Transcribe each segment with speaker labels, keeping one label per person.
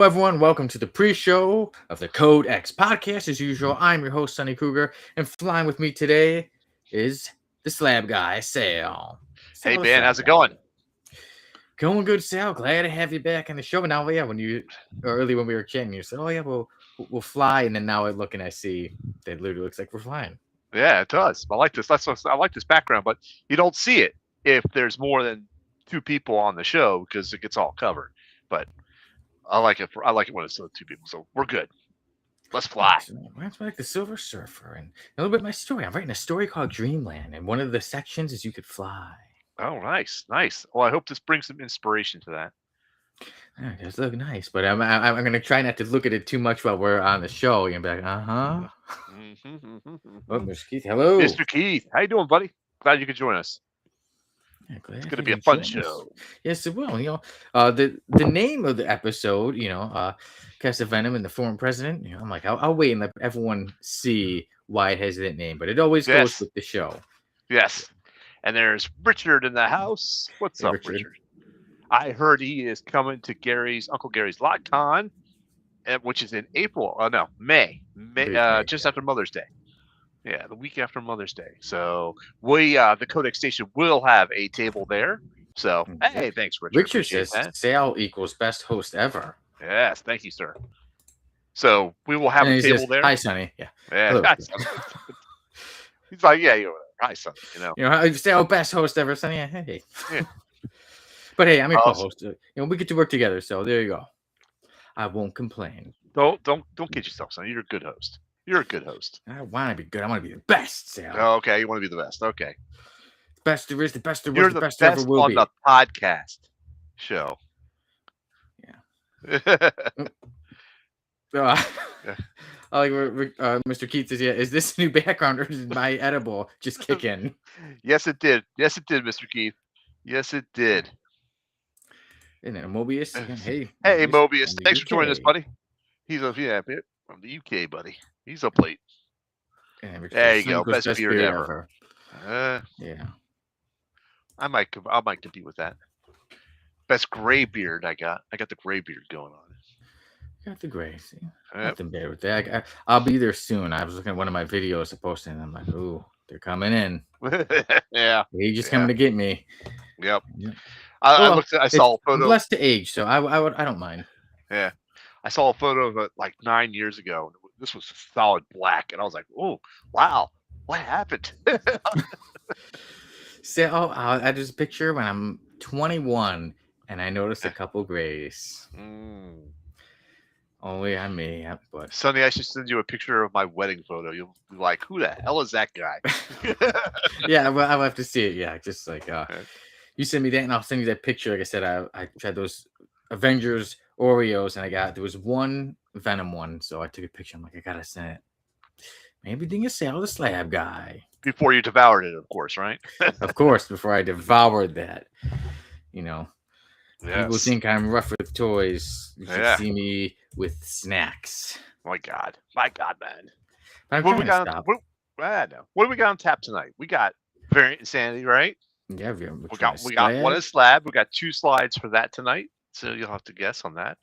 Speaker 1: Everyone, welcome to the pre-show of the Code X podcast. As usual, I'm your host, Sonny Cougar, and flying with me today is the Slab guy, Sal.
Speaker 2: Hey,
Speaker 1: Sal the
Speaker 2: Ben,
Speaker 1: Slab
Speaker 2: how's it
Speaker 1: guy.
Speaker 2: going?
Speaker 1: Going good, Sal. Glad to have you back on the show. Now, yeah, early when we were chatting, you said, "Oh yeah, we'll fly," and then now I look and I see that it literally looks like we're flying.
Speaker 2: Yeah, it does. I like this. I like this background, but you don't see it if there's more than two people on the show because it gets all covered. But I like it. I like it when it's two people. So we're good. Let's fly.
Speaker 1: So, that's like the Silver Surfer, and a little bit of my story. I'm writing a story called Dreamland, and one of the sections is you could fly.
Speaker 2: Oh, nice, nice. Well, I hope this brings some inspiration to that.
Speaker 1: It does look nice, but I'm gonna try not to look at it too much while we're on the show. You're gonna be like, Oh, Mr. Keith, hello,
Speaker 2: Mr. Keith. How you doing, buddy? Glad you could join us.
Speaker 1: Yeah,
Speaker 2: It's going to be a fun show.
Speaker 1: Yes, it will. The name of the episode, Casa Venom and the former president. I'm like, I'll wait and let everyone see why it has that name, but it always goes with the show.
Speaker 2: Yes, and there's Richard in the house. What's up, Richard? I heard he is coming to Uncle Gary's LotCon, which is in April. Oh no, May, just after Mother's Day. Yeah, the week after Mother's Day. So the Codex Station will have a table there. So hey, thanks, Richard.
Speaker 1: Richard says Sal equals best host ever.
Speaker 2: Yes, thank you, sir. So we will have a table there.
Speaker 1: Hi, Sonny. Yeah.
Speaker 2: Hello. Hi, Sonny. He's like, yeah, hi, Sonny.
Speaker 1: Sal best host ever, Sonny. Hey. Yeah. But hey, I'm your co-host. We get to work together, so there you go. I won't complain.
Speaker 2: Don't kid yourself, son. You're a good host. You're a good host.
Speaker 1: I want to be good. I want to be the best, Sal.
Speaker 2: Oh, okay, you want to be the best. Okay.
Speaker 1: Best there is, the best there was,
Speaker 2: You're
Speaker 1: the best there ever will
Speaker 2: on
Speaker 1: be.
Speaker 2: The podcast show.
Speaker 1: Yeah. Mr. Keith says, is this new background or is my edible just kick in?
Speaker 2: Yes, it did. Yes, it did, Mr. Keith. Yes, it did.
Speaker 1: Isn't it Mobius?
Speaker 2: Hey, Mobius. Thanks for joining us, buddy. He's from the UK, buddy. He's up late. There you go. Best beard ever.
Speaker 1: Yeah.
Speaker 2: I might compete with that. Best gray beard I got. I got the gray beard going on.
Speaker 1: Got the gray. See? Nothing bad with that. I'll be there soon. I was looking at one of my videos I posted, and I'm like, ooh, they're coming in.
Speaker 2: Yeah.
Speaker 1: They just coming to get me.
Speaker 2: Yep. I saw a photo.
Speaker 1: I'm blessed to age, so I don't mind.
Speaker 2: Yeah. I saw a photo of it like 9 years ago. This was solid black, and I was like, "Oh, wow, what happened?"
Speaker 1: So, I just picture when I'm 21 and I noticed a couple grays. Only on me, but
Speaker 2: Sonny, I should send you a picture of my wedding photo. You'll be like, "Who the hell is that guy?"
Speaker 1: Yeah, well, I'll have to see it. Yeah, just like you send me that, and I'll send you that picture. Like I said, I tried those Avengers Oreos, and there was one Venom one, so I took a picture. I'm like, I gotta send it. Maybe ding a Sal the Slab guy.
Speaker 2: Before you devoured it, of course, right?
Speaker 1: Of course, before I devoured that.
Speaker 2: Yes.
Speaker 1: People think I'm rough with toys. You should see me with snacks.
Speaker 2: My God, man.
Speaker 1: What do we got?
Speaker 2: What do we got on tap tonight? We got Variant Insanity, right?
Speaker 1: Yeah,
Speaker 2: we got one in Slab. We got 2 slides for that tonight, so you'll have to guess on that.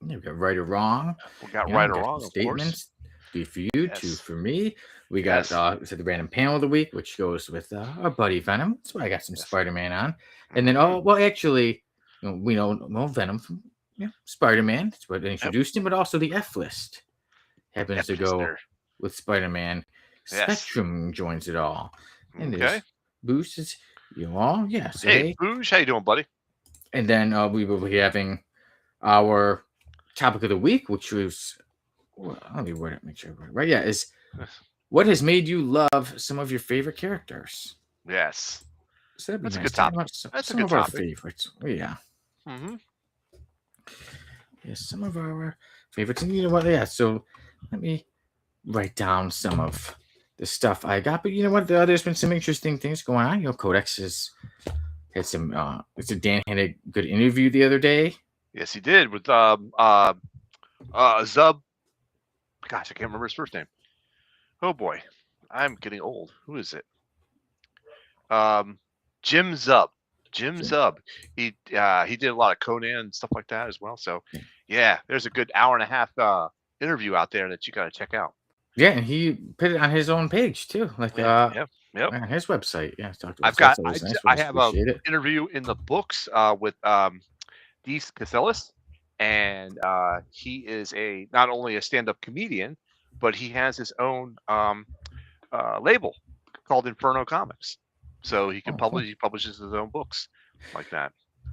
Speaker 1: Yeah, we got right or wrong.
Speaker 2: We got right or wrong.
Speaker 1: Statements. 3 for you, 2 for me. We got the random panel of the week, which goes with our buddy Venom. That's why I got some Spider-Man on. And then actually, we know Venom from Spider-Man. That's what introduced him, but also the F list happens to go with Spider-Man. Spectrum joins it all. And there's Boost is So
Speaker 2: hey, Boosh, how you doing, buddy?
Speaker 1: And then we will be having our topic of the week, which was let me word it, make sure I word it right. Yeah, is what has made you love some of your favorite characters?
Speaker 2: Yes.
Speaker 1: So
Speaker 2: that's a good topic. That's
Speaker 1: some
Speaker 2: a good
Speaker 1: of
Speaker 2: topic.
Speaker 1: Our favorites. Yeah. Yes, some of our favorites. And you know what? Yeah, so let me write down some of the stuff I got. But you know what? There's been some interesting things going on. Codex has had some Dan had a good interview the other day.
Speaker 2: Yes, he did with Zub. Gosh, I can't remember his first name. Oh boy, I'm getting old. Who is it? Jim Zub. Jim
Speaker 1: So,
Speaker 2: Zub. He did a lot of Conan and stuff like that as well. So yeah, there's a good hour and a half interview out there that you got to check out.
Speaker 1: yeah, and he put it on his own page too, like
Speaker 2: Yeah, yep, yep.
Speaker 1: on his website. Yeah, talked about
Speaker 2: I've
Speaker 1: stuff.
Speaker 2: got
Speaker 1: So it was nice. We
Speaker 2: I
Speaker 1: just
Speaker 2: have a
Speaker 1: appreciate it.
Speaker 2: interview in the books with Dees Casellas, and he is a not only a stand-up comedian, but he has his own label called Inferno Comics. So he can
Speaker 1: Oh, cool.
Speaker 2: he publishes his own books like that.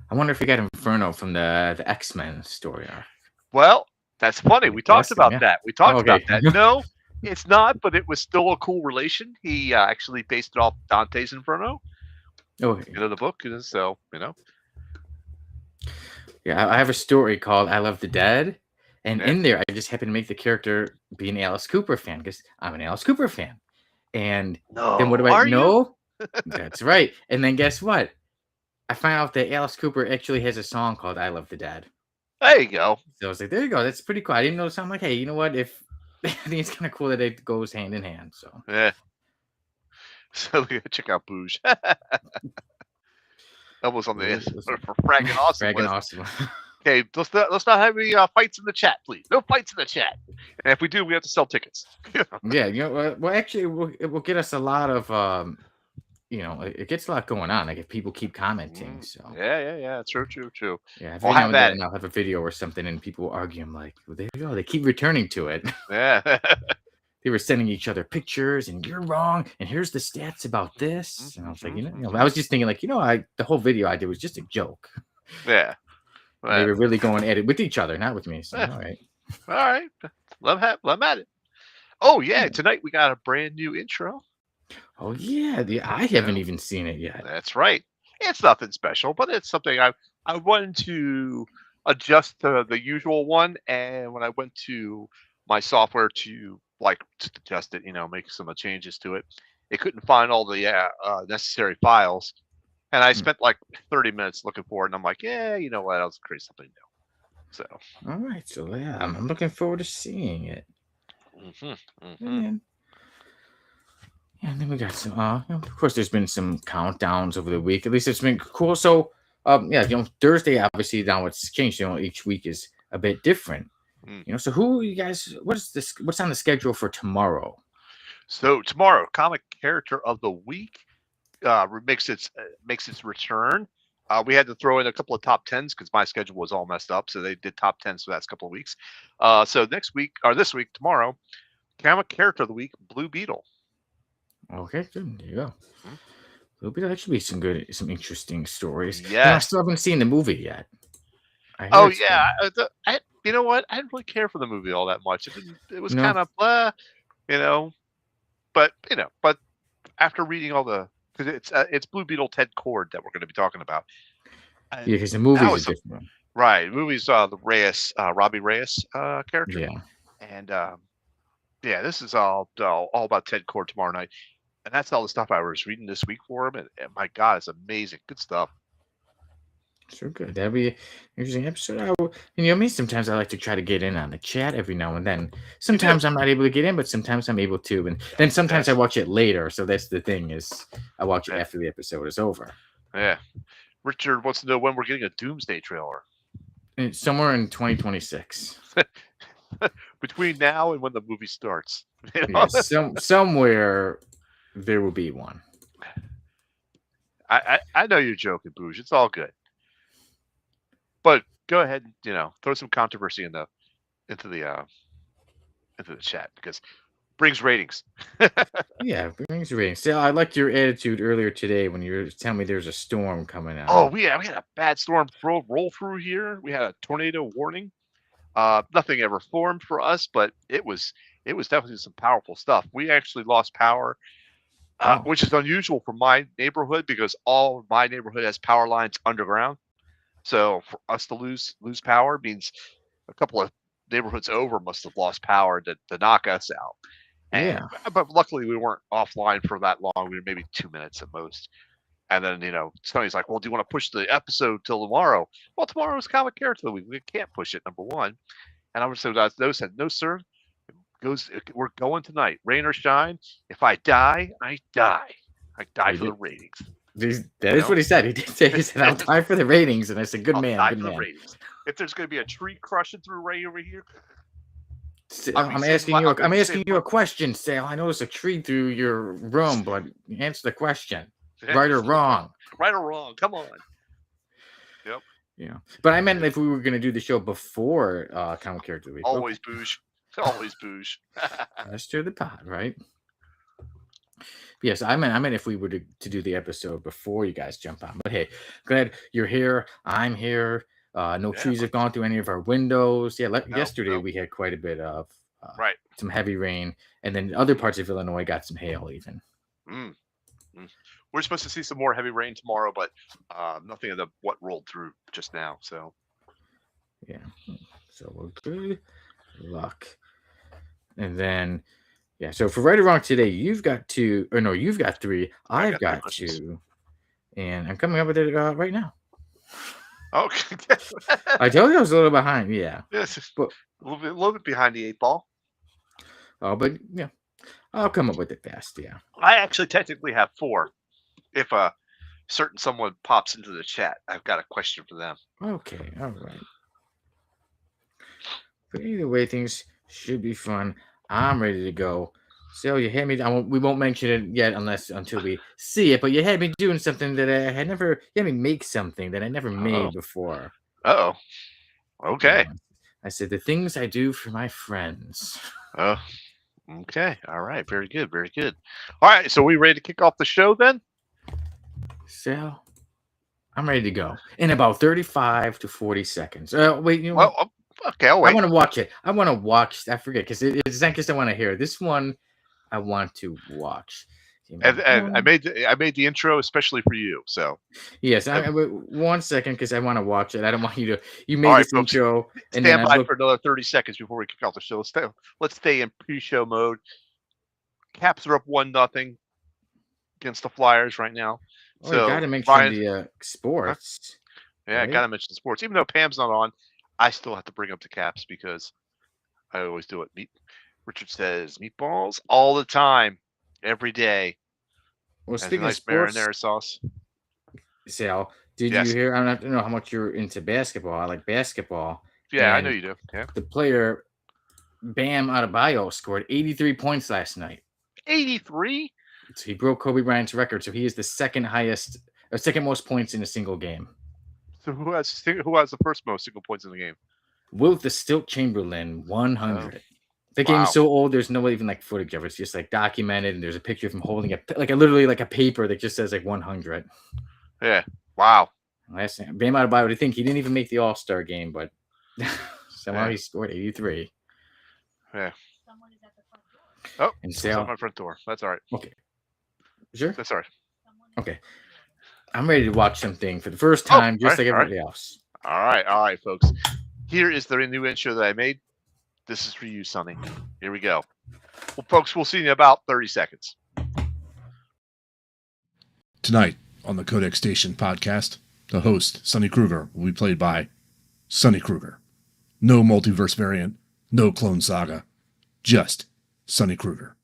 Speaker 1: I wonder if he got Inferno from the X-Men story arc.
Speaker 2: Well, that's funny.
Speaker 1: I'm
Speaker 2: We talked
Speaker 1: guessing,
Speaker 2: about
Speaker 1: yeah.
Speaker 2: that. We
Speaker 1: Oh,
Speaker 2: talked about
Speaker 1: okay.
Speaker 2: that. No, it's not, but it was still a cool relation. He actually based it off Dante's Inferno,
Speaker 1: Okay.
Speaker 2: the book. So
Speaker 1: Yeah, I have a story called "I Love the Dead," and
Speaker 2: yeah.
Speaker 1: in there, I just happen to make the character be an Alice Cooper fan because I'm an Alice Cooper fan. And then what
Speaker 2: No,
Speaker 1: do I
Speaker 2: are you?
Speaker 1: know? That's right. And then guess what? I find out that Alice Cooper actually has a song called "I Love the Dead."
Speaker 2: There you go.
Speaker 1: So I was like, there you go. That's pretty cool. I didn't know. So I'm like, hey, you know what? If I think it's kind of cool that it goes hand in hand. So
Speaker 2: Yeah. So check out Booge. That was on the for fragging awesome
Speaker 1: fragging
Speaker 2: list.
Speaker 1: awesome.
Speaker 2: Okay, let's not have any fights in the chat, please. No fights in the chat. And if we do, we have to sell tickets.
Speaker 1: Yeah, you know, well, actually, it will get us a lot of, you know, it gets a lot going on. Like if people keep commenting, so
Speaker 2: Yeah. True.
Speaker 1: yeah.
Speaker 2: Well,
Speaker 1: Every now
Speaker 2: have
Speaker 1: and
Speaker 2: at
Speaker 1: then I'll have a video or something, and people argue. I'm like, well, there you go. They keep returning to it.
Speaker 2: it. Yeah.
Speaker 1: They were sending each other pictures, and you're wrong, and here's the stats about this. And I was like, I was just thinking, like, the whole video I did was just a joke.
Speaker 2: Yeah.
Speaker 1: And they were really going at it with each other, not with me. So all right.
Speaker 2: All right. Let them at it. Oh yeah, tonight we got a brand new intro.
Speaker 1: Oh yeah, I haven't even seen it yet.
Speaker 2: That's right. It's nothing special, but it's something I wanted to adjust to the usual one, and when I went to my software to just adjust it, make some changes to it, it couldn't find all the necessary files, and I spent like 30 minutes looking for it, and I'm like, yeah, you know what? I'll create something new. So.
Speaker 1: All right, so yeah, I'm looking forward to seeing it. And then we got some. Of course, there's been some countdowns over the week. At least it's been cool. So, yeah, Thursday obviously now it's changed. Each week is a bit different. So who you guys? What's on the schedule for tomorrow?
Speaker 2: So tomorrow, comic character of the week makes its return. We had to throw in a couple of top 10s because my schedule was all messed up. So they did top 10s for that couple of weeks. So this week, tomorrow, comic character of the week, Blue Beetle.
Speaker 1: Okay, good. There you go. Blue Beetle. That should be some interesting stories.
Speaker 2: Yeah.
Speaker 1: I still haven't seen the movie yet.
Speaker 2: Oh yeah, you know what? I didn't really care for the movie all that much. It was kind of blah, but after reading all the because it's Blue Beetle Ted Cord that we're going to be talking about.
Speaker 1: Yeah, because the movie is a different one.
Speaker 2: Right, the movie's the Reyes, Robbie Reyes character.
Speaker 1: Yeah,
Speaker 2: and this is all about Ted Cord tomorrow night, and that's all the stuff I was reading this week for him. And my God, it's amazing, good stuff.
Speaker 1: So good. That'll be an interesting episode. Me, sometimes I like to try to get in on the chat every now and then. Sometimes I'm not able to get in, but sometimes I'm able to. And then sometimes I watch it later. So that's the thing is I watch it after the episode is over.
Speaker 2: Yeah. Richard wants to know when we're getting a Doomsday trailer.
Speaker 1: Somewhere in 2026.
Speaker 2: Between now and when the movie starts.
Speaker 1: Yeah, somewhere there will be one.
Speaker 2: I know you're joking, Booge. It's all good. But go ahead and throw some controversy into the chat because it brings ratings.
Speaker 1: Yeah, it brings ratings. So I liked your attitude earlier today when you were telling me there's a storm coming out.
Speaker 2: Oh, we had a bad storm roll through here. We had a tornado warning. Nothing ever formed for us, but it was definitely some powerful stuff. We actually lost power, which is unusual for my neighborhood because all of my neighborhood has power lines underground. So for us to lose power means a couple of neighborhoods over must have lost power to knock us out. But luckily we weren't offline for that long. We were maybe 2 minutes at most. And then, Sonny's like, well, do you want to push the episode till tomorrow? Well, tomorrow's comic character of the week. We can't push it, number one. And I was so said, no, sir. We're going tonight. Rain or shine. If I die, I die. I die for the ratings.
Speaker 1: That is what he said. He did say, he said, I'll die for the ratings. And I said, good
Speaker 2: I'll
Speaker 1: man,
Speaker 2: die
Speaker 1: good
Speaker 2: for the
Speaker 1: man.
Speaker 2: ratings. If there's going to be a tree crushing through right over here,
Speaker 1: I'm asking you a question, Sal. I know there's a tree through your room, but answer the question. Right or wrong?
Speaker 2: Right or wrong? Come on. Yep.
Speaker 1: Yeah. But I meant if we were going to do the show before Comic Character Week.
Speaker 2: Always booge. Always booge.
Speaker 1: Let's do the pod, right? Yes, I meant if we were to do the episode before you guys jump on. But hey, glad you're here. I'm here. No trees have gone through any of our windows. Yeah, yesterday we had quite a bit of some heavy rain, and then other parts of Illinois got some hail even.
Speaker 2: We're supposed to see some more heavy rain tomorrow, but nothing of what rolled through just now. So
Speaker 1: yeah, so we're good luck. And then yeah, so for right or wrong today, you've got 2, or no, you've got 3. I've got 2, and I'm coming up with it right now.
Speaker 2: Okay.
Speaker 1: I told you I was a little behind. Yeah.
Speaker 2: Yes, but a little bit behind the 8 ball.
Speaker 1: Oh, but yeah, I'll come up with it fast. Yeah.
Speaker 2: I actually technically have 4. If a certain someone pops into the chat, I've got a question for them.
Speaker 1: Okay. All right. But either way, things should be fun. I'm ready to go. So you had me. We won't mention it yet until we see it. But you had me doing something that I had never. You had me make something that I never made before.
Speaker 2: Oh. Okay.
Speaker 1: I said the things I do for my friends.
Speaker 2: Oh. Okay. All right. Very good. Very good. All right. So we ready to kick off the show then?
Speaker 1: So I'm ready to go in about 35 to 40 seconds. Wait. You know,
Speaker 2: well, okay. I'll wait.
Speaker 1: I want to watch it. I want to watch. I forget because it's not just I want to hear this one. I want to watch.
Speaker 2: And I made the intro especially for you. So
Speaker 1: yes, 1 second because I want to watch it. I don't want you to. You made this intro.
Speaker 2: And stand by for another 30 seconds before we kick off the show. Let's stay in pre-show mode. Caps are up 1-0 against the Flyers right now.
Speaker 1: Oh, so you got to mention the sports.
Speaker 2: Yeah, right? I got to mention the sports. Even though Pam's not on, I still have to bring up the Caps because I always do it. Richard says meatballs all the time, every day.
Speaker 1: Well, speaking of sports,
Speaker 2: marinara sauce.
Speaker 1: Sal, did you hear? I don't know how much you're into basketball. I like basketball.
Speaker 2: Yeah, I know you do. Yeah.
Speaker 1: The player Bam Adebayo scored 83 points last night.
Speaker 2: 83?
Speaker 1: So he broke Kobe Bryant's record. So he is the second most points in a single game.
Speaker 2: So who has the first most single points in the game?
Speaker 1: Wilt the Stilt Chamberlain, 100. The game's so old, there's no even like footage of it. It's just like documented, and there's a picture of him holding literally like a paper that just says like 100.
Speaker 2: Yeah. Wow.
Speaker 1: Last name, Bam Adebayo. I think he didn't even make the All-Star game, but somehow he scored 83.
Speaker 2: Yeah. Oh,
Speaker 1: and
Speaker 2: it's at my front door. That's all right.
Speaker 1: Okay. Sure.
Speaker 2: That's all right.
Speaker 1: Okay. I'm ready to watch something for the first time, just like everybody else.
Speaker 2: All right, folks. Here is the new intro that I made. This is for you, Sonny. Here we go. Well, folks, we'll see you in about 30 seconds.
Speaker 3: Tonight on the Codex Station podcast, the host, Sonny Kruger, will be played by Sonny Kruger. No multiverse variant, no clone saga, just Sonny Kruger.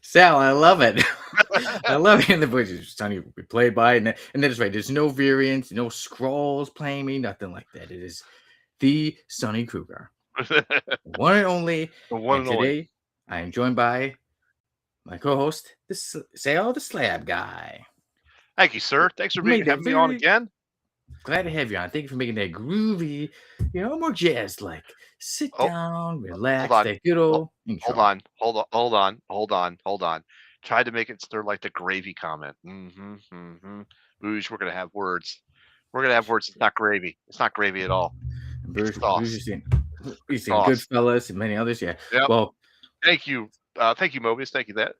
Speaker 1: Sal, I love it. I love it in the voices. Sonny we played by, and that is right. There's no variants, no scrolls playing me, nothing like that. It is the Sonny Kruger, one and only. Today, I am joined by my co-host, Sal the Slab Guy.
Speaker 2: Thank you, sir. Thanks for having me on again.
Speaker 1: Glad to have you on. Thank you for making that groovy, more jazz-like. Sit down, relax, that good old intro.
Speaker 2: Hold on. Tried to make it stir like the gravy comment. Booge, we're gonna have words. It's not gravy. It's not gravy at all.
Speaker 1: Booge, you've seen Goodfellas and many others. Yeah.
Speaker 2: Yep. Well, thank you, Mobius. Thank you. That.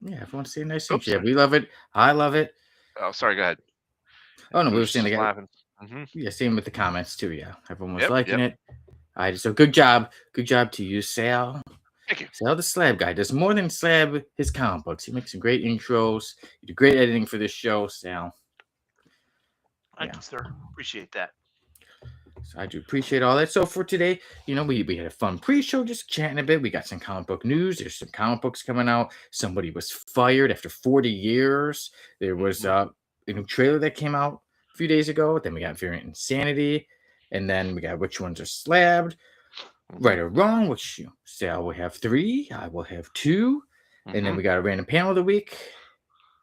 Speaker 1: Yeah, if you want to say nice things, we love it. I love it.
Speaker 2: Oh, sorry. Go ahead.
Speaker 1: Oh no, we were saying like, yeah, same with the comments too. Yeah, everyone was liking it. All right, so good job to you, Sal.
Speaker 2: Thank you.
Speaker 1: Sal the Slab Guy does more than slab his comic books. He makes some great intros. You do great editing for this show, Sal.
Speaker 2: Thank you, sir. Appreciate that.
Speaker 1: So I do appreciate all that. So for today, we had a fun pre-show, just chatting a bit. We got some comic book news. There's some comic books coming out. Somebody was fired after 40 years. There was a new trailer that came out a few days ago. Then we got Variant Insanity. And then we got Which Ones Are Slabbed, Right or Wrong, which Sal will have 3. I will have 2. And then we got a random panel of the week,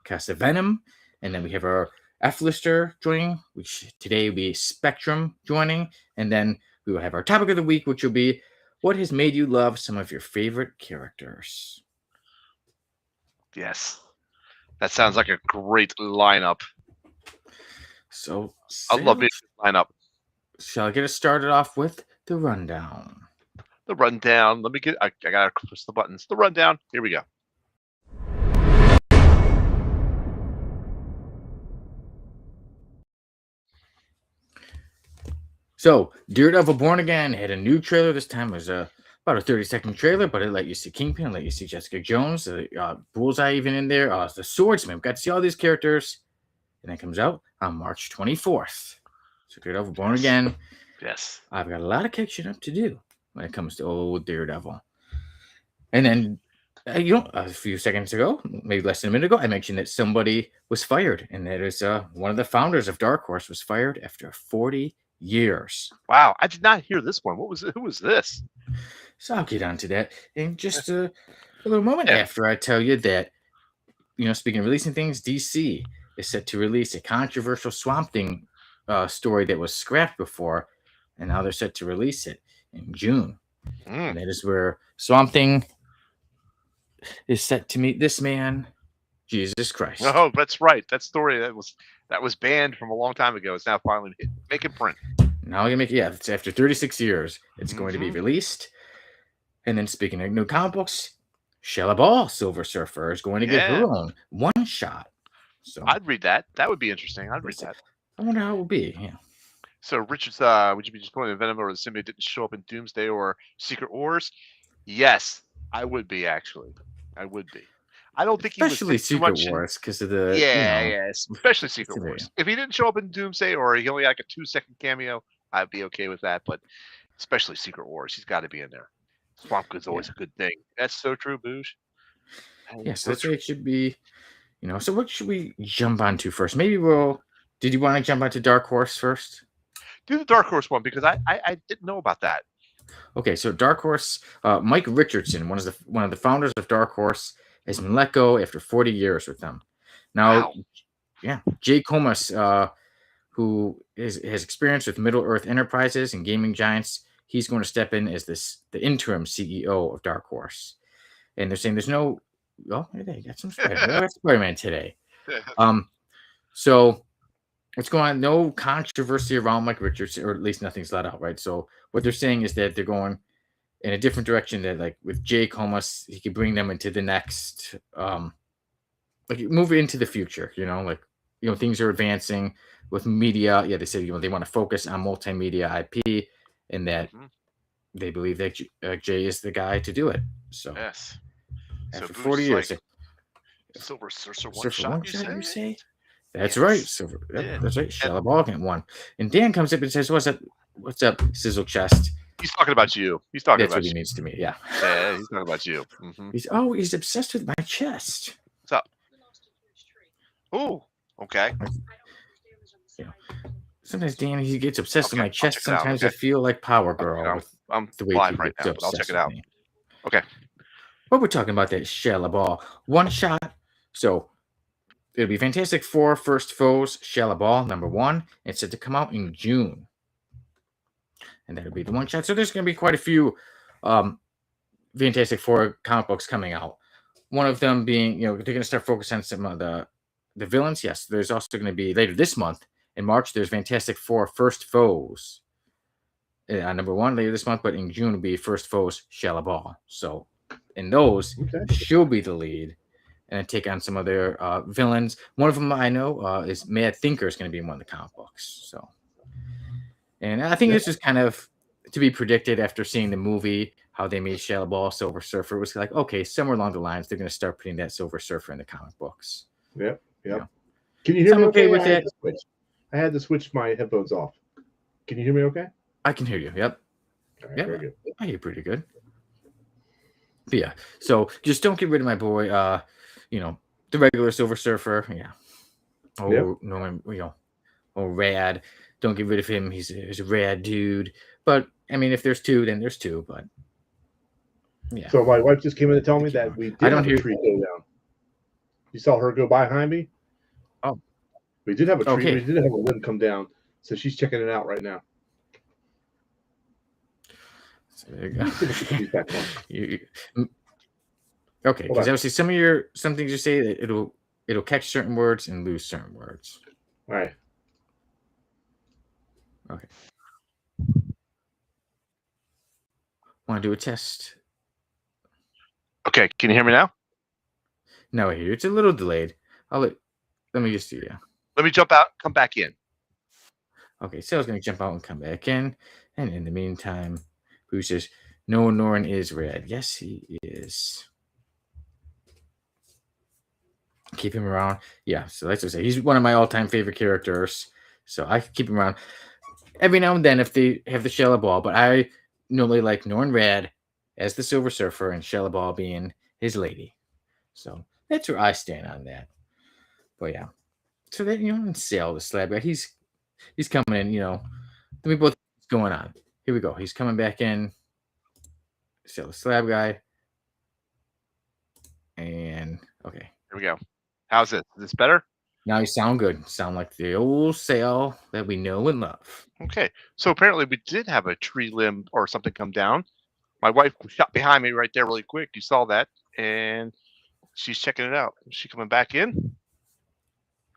Speaker 1: Casa Venom. And then we have our F-lister joining, which today will be Spectrum joining. And then we will have our topic of the week, which will be what has made you love some of your favorite characters.
Speaker 2: Yes. That sounds like a great lineup.
Speaker 1: So
Speaker 2: I love this lineup.
Speaker 1: Shall I get us started off with the rundown?
Speaker 2: The rundown. Let me get. I gotta press the buttons. The rundown. Here we go.
Speaker 1: So, Daredevil Born Again had a new trailer. This time it was about a 30-second trailer, but it let you see Kingpin, let you see Jessica Jones, Bullseye even in there, the Swordsman. We got to see all these characters, and that comes out on March 24th. So, Daredevil Born Again.
Speaker 2: Yes.
Speaker 1: I've got a lot of catching up to do when it comes to old Daredevil. And then, a few seconds ago, maybe less than a minute ago, I mentioned that somebody was fired, and that is one of the founders of Dark Horse was fired after 40 years.
Speaker 2: Wow, I did not hear this one. What was it? Who was this?
Speaker 1: So I'll get onto that in just a little moment after I tell you that, speaking of releasing things, DC is set to release a controversial Swamp Thing story that was scrapped before, and now they're set to release it in June. And that is where Swamp Thing is set to meet this man, Jesus Christ.
Speaker 2: Oh, that's right. That story that was banned from a long time ago is now finally making print.
Speaker 1: Now you make it's after 36 years. It's going to be released. And then speaking of new comic books, Shella Ball, Silver Surfer, is going to get her own one shot. So
Speaker 2: I'd read that. That would be interesting. I'd read that.
Speaker 1: I wonder how it will be. Yeah.
Speaker 2: So Richard's would you be disappointed if Venom or the symbiote didn't show up in Doomsday or Secret Wars? Yes, I would be actually. I would be. I don't think
Speaker 1: especially
Speaker 2: he was
Speaker 1: Secret Wars because of the
Speaker 2: especially Secret Wars. If he didn't show up in Doomsday or he only had like a 2-second cameo, I'd be okay with that. But especially Secret Wars, he's got to be in there. Swamp Good's always a good thing. That's so true, Boosh.
Speaker 1: Yes, that's what it should be. So what should we jump onto first? Maybe did you want to jump onto Dark Horse first?
Speaker 2: Do the Dark Horse one because I didn't know about that.
Speaker 1: Okay, so Dark Horse, Mike Richardson, one of the founders of Dark Horse, has been let go after 40 years with them. Now, Jay Comas, who has experience with Middle Earth Enterprises and gaming giants, he's going to step in as the interim CEO of Dark Horse. And they're saying there's no, they got some Spider-Man today. So what's going on? No controversy around Mike Richardson, or at least nothing's let out, right? So what they're saying is that they're going in a different direction. That like with Jay Comas, he could bring them into the next, move into the future. Things are advancing with media. Yeah, they said they want to focus on multimedia IP, and that they believe that Jay is the guy to do it. So
Speaker 2: yes,
Speaker 1: after 40 years,
Speaker 2: Silver Surfer one shot.
Speaker 1: You say? That's right. Silver. That's right. Shella Ball get one. And Dan comes up and says, "What's up, Sizzle Chest?"
Speaker 2: He's talking about you. He's talking
Speaker 1: That's
Speaker 2: about
Speaker 1: what
Speaker 2: you.
Speaker 1: he means to me. Yeah.
Speaker 2: Yeah, he's talking about you.
Speaker 1: He's obsessed with my chest.
Speaker 2: What's up? Oh, okay.
Speaker 1: Sometimes Dan, he gets obsessed with my chest. Sometimes I feel like Power Girl.
Speaker 2: I'm live right now, but I'll check it out. Okay.
Speaker 1: What we're talking about that Shella Ball one shot. So it'll be Fantastic Four First Foes Shella Ball #1. It's set to come out in June, and that'll be the one shot. So there's going to be quite a few Fantastic Four comic books coming out. One of them being, they're going to start focusing on some of the villains. Yes, there's also going to be later this month in March. There's Fantastic Four First Foes #1 later this month, but in June will be First Foes Shella Ball. So in those, she'll be the lead and take on some of their villains. One of them I know is Mad Thinker is going to be in one of the comic books. So, and I think this is kind of to be predicted after seeing the movie, how they made Shadowball Silver Surfer. It was like, okay, somewhere along the lines, they're going to start putting that Silver Surfer in the comic books.
Speaker 4: Yep.
Speaker 1: You know?
Speaker 4: Can you hear
Speaker 1: So
Speaker 4: me
Speaker 1: I'm okay with
Speaker 4: I
Speaker 1: that.
Speaker 4: had to switch my headphones off. Can you hear me okay?
Speaker 1: I can hear you. Yep.
Speaker 4: All right,
Speaker 1: Yep.
Speaker 4: very good.
Speaker 1: I hear you pretty good. But yeah, so just don't get rid of my boy, the regular Silver Surfer. Yeah. Oh, no, rad. Don't get rid of him. He's a rad dude. But I mean, if there's two, then there's two. But yeah.
Speaker 4: So my wife just came in to tell me that we did have a tree go down. You saw her go behind me?
Speaker 1: Oh.
Speaker 4: We did have a tree.
Speaker 1: Okay.
Speaker 4: We did have a limb come down. So she's checking it out right now.
Speaker 1: So there you go. Okay, because obviously some things you say that it'll catch certain words and lose certain words.
Speaker 4: All right.
Speaker 1: Okay. Want to do a test?
Speaker 2: Okay, can you hear me now?
Speaker 1: No, I hear you. It's a little delayed. Let me just do
Speaker 2: Let me jump out, come back in.
Speaker 1: Okay, so I was going to jump out and come back in. And in the meantime, Boo says, no, Norin is red. Yes, he is. Keep him around. Yeah, so that's what I say. He's one of my all-time favorite characters. So I keep him around every now and then if they have the Shadowball. But I normally like Norin Red as the Silver Surfer and Shadowball being his lady. So that's where I stand on that. But yeah. So that, and Sale, the slab guy, he's coming in, then we both what's going on. Here we go. He's coming back in. Sale, the slab guy. And okay.
Speaker 2: Here we go. How's it? Is this better?
Speaker 1: Now you sound good. Sound like the old Sale that we know and love.
Speaker 2: Okay. So apparently we did have a tree limb or something come down. My wife shot behind me right there really quick. You saw that. And she's checking it out. Is she coming back in?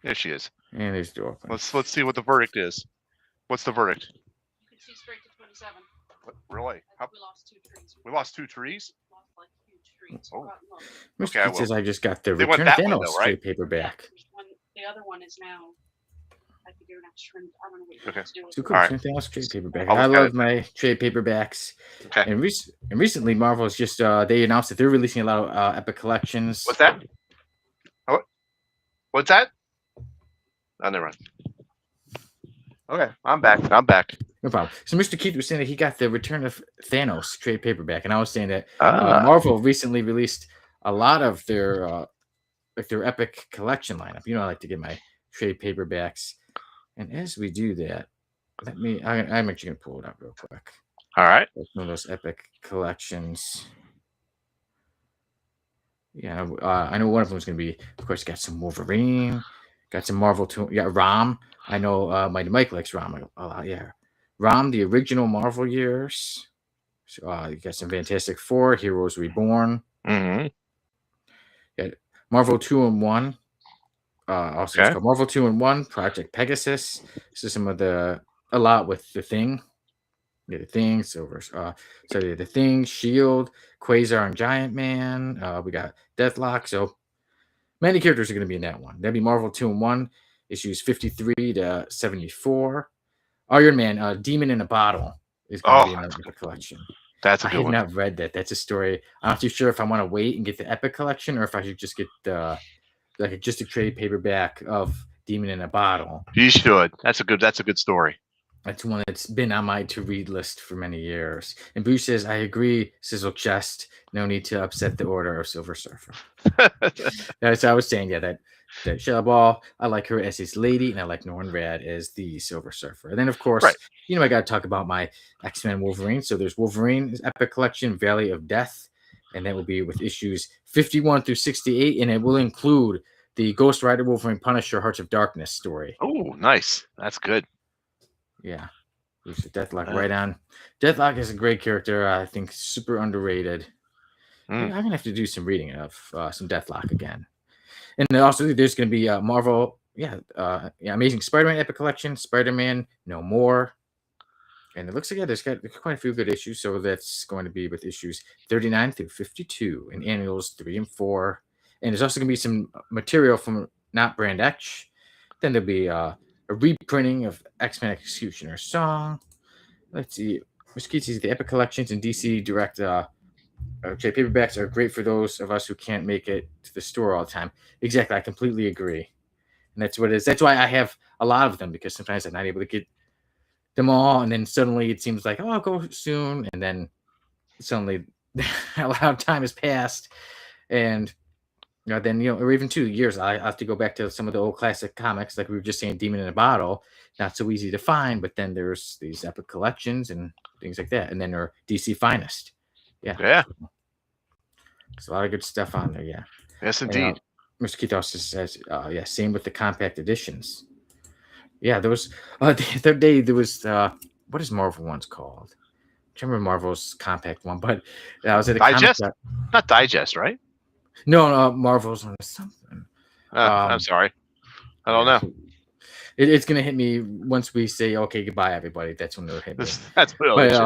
Speaker 2: There she is.
Speaker 1: And there's the door open.
Speaker 2: Let's see what the verdict is. What's the verdict?
Speaker 5: You can see straight to 27.
Speaker 2: What, really?
Speaker 5: We lost 2 trees.
Speaker 2: We lost 2 trees?
Speaker 5: Lost like huge trees.
Speaker 2: Oh.
Speaker 1: Mr.
Speaker 2: Okay,
Speaker 1: Pete says I just got the
Speaker 2: They went
Speaker 1: Return
Speaker 2: that way,
Speaker 1: Thanos
Speaker 2: though, right?
Speaker 1: trade paperback.
Speaker 5: The other one is now. I think you're not trimmed. I don't know what
Speaker 2: Okay.
Speaker 5: you're doing.
Speaker 1: So cool.
Speaker 2: All right.
Speaker 1: Return Thanos trade paperback.
Speaker 2: I'll
Speaker 1: I
Speaker 2: look at
Speaker 1: love
Speaker 2: it.
Speaker 1: my trade paperbacks.
Speaker 2: Okay.
Speaker 1: And recently, Marvel's just they announced that they're releasing a lot of Epic collections.
Speaker 2: What's that? What's that? Oh, never mind. Okay, I'm back.
Speaker 1: No problem. So Mr. Keith was saying that he got the Return of Thanos trade paperback, and I was saying that Marvel recently released a lot of their Epic collection lineup. I like to get my trade paperbacks, and as we do that, I'm actually gonna pull it up real quick.
Speaker 2: All right.
Speaker 1: One of those Epic collections. Yeah, I know one of them is gonna be, of course, got some Wolverine, got some Marvel too. Yeah, Rom. I know Mike likes Rom a lot. Yeah, Rom, the original Marvel years. So you got some Fantastic Four, Heroes Reborn.
Speaker 2: Mm-hmm.
Speaker 1: Yeah, Marvel 2-in-1. Also, it's called Marvel 2-in-1, Project Pegasus. This is a lot with the Thing. Yeah, the Thing, the Thing, Shield, Quasar, and Giant Man. We got Deathlock. So many characters are going to be in that one. That'd be Marvel 2-in-1, issues 53 to 74. Iron Man, Demon in a Bottle is going to be in the collection.
Speaker 2: That's a good one.
Speaker 1: I have not read that. That's a story. I'm not too sure if I want to wait and get the Epic collection or if I should just get just a trade paperback of Demon in a Bottle.
Speaker 2: You should. That's a good story.
Speaker 1: That's one that's been on my to-read list for many years. And Bruce says, I agree, Sizzle Chest. No need to upset the order of Silver Surfer. That's what I was saying. Yeah, that Shadowball, I like her as his lady, and I like Norin Rad as the Silver Surfer. And then, of course, I got to talk about my X-Men Wolverine. So there's Wolverine's Epic Collection, Valley of Death, and that will be with issues 51 through 68, and it will include the Ghost Rider Wolverine Punisher Hearts of Darkness story.
Speaker 2: Oh, nice. That's good.
Speaker 1: Yeah. Deathlock right on. Deathlock is a great character. I think super underrated. I'm going to have to do some reading of some Deathlock again. And then also there's going to be Marvel, Amazing Spider-Man Epic Collection, Spider-Man No More. And it looks like there's quite a few good issues. So that's going to be with issues 39 through 52 and annuals 3 and 4. And there's also going to be some material from Not Brand X. Then there'll be a reprinting of X-Men Executioner Song. Let's see. Mr. Keith says the Epic Collections and DC Direct trade paperbacks are great for those of us who can't make it to the store all the time. Exactly, I completely agree. And that's what it is. That's why I have a lot of them, because sometimes I'm not able to get them all, and then suddenly it seems like, oh, I'll go soon, and then suddenly a lot of time has passed, and then or even 2 years, I have to go back to some of the old classic comics, like we were just saying, Demon in a Bottle, not so easy to find, but then there's these Epic Collections and things like that, and then there are DC Finest.
Speaker 2: Yeah.
Speaker 1: There's a lot of good stuff on there, yeah.
Speaker 2: Yes, indeed.
Speaker 1: Mr. Keith also says, same with the compact editions. Yeah, there was the other day there was what is Marvel one's called? I can't remember Marvel's compact one, but I was at a
Speaker 2: Digest?
Speaker 1: comic.
Speaker 2: Not Digest, right?
Speaker 1: No, Marvel's one is something.
Speaker 2: I'm sorry. I don't know.
Speaker 1: It's gonna hit me once we say okay, goodbye, everybody. That's when it'll hit me.
Speaker 2: That's what it is.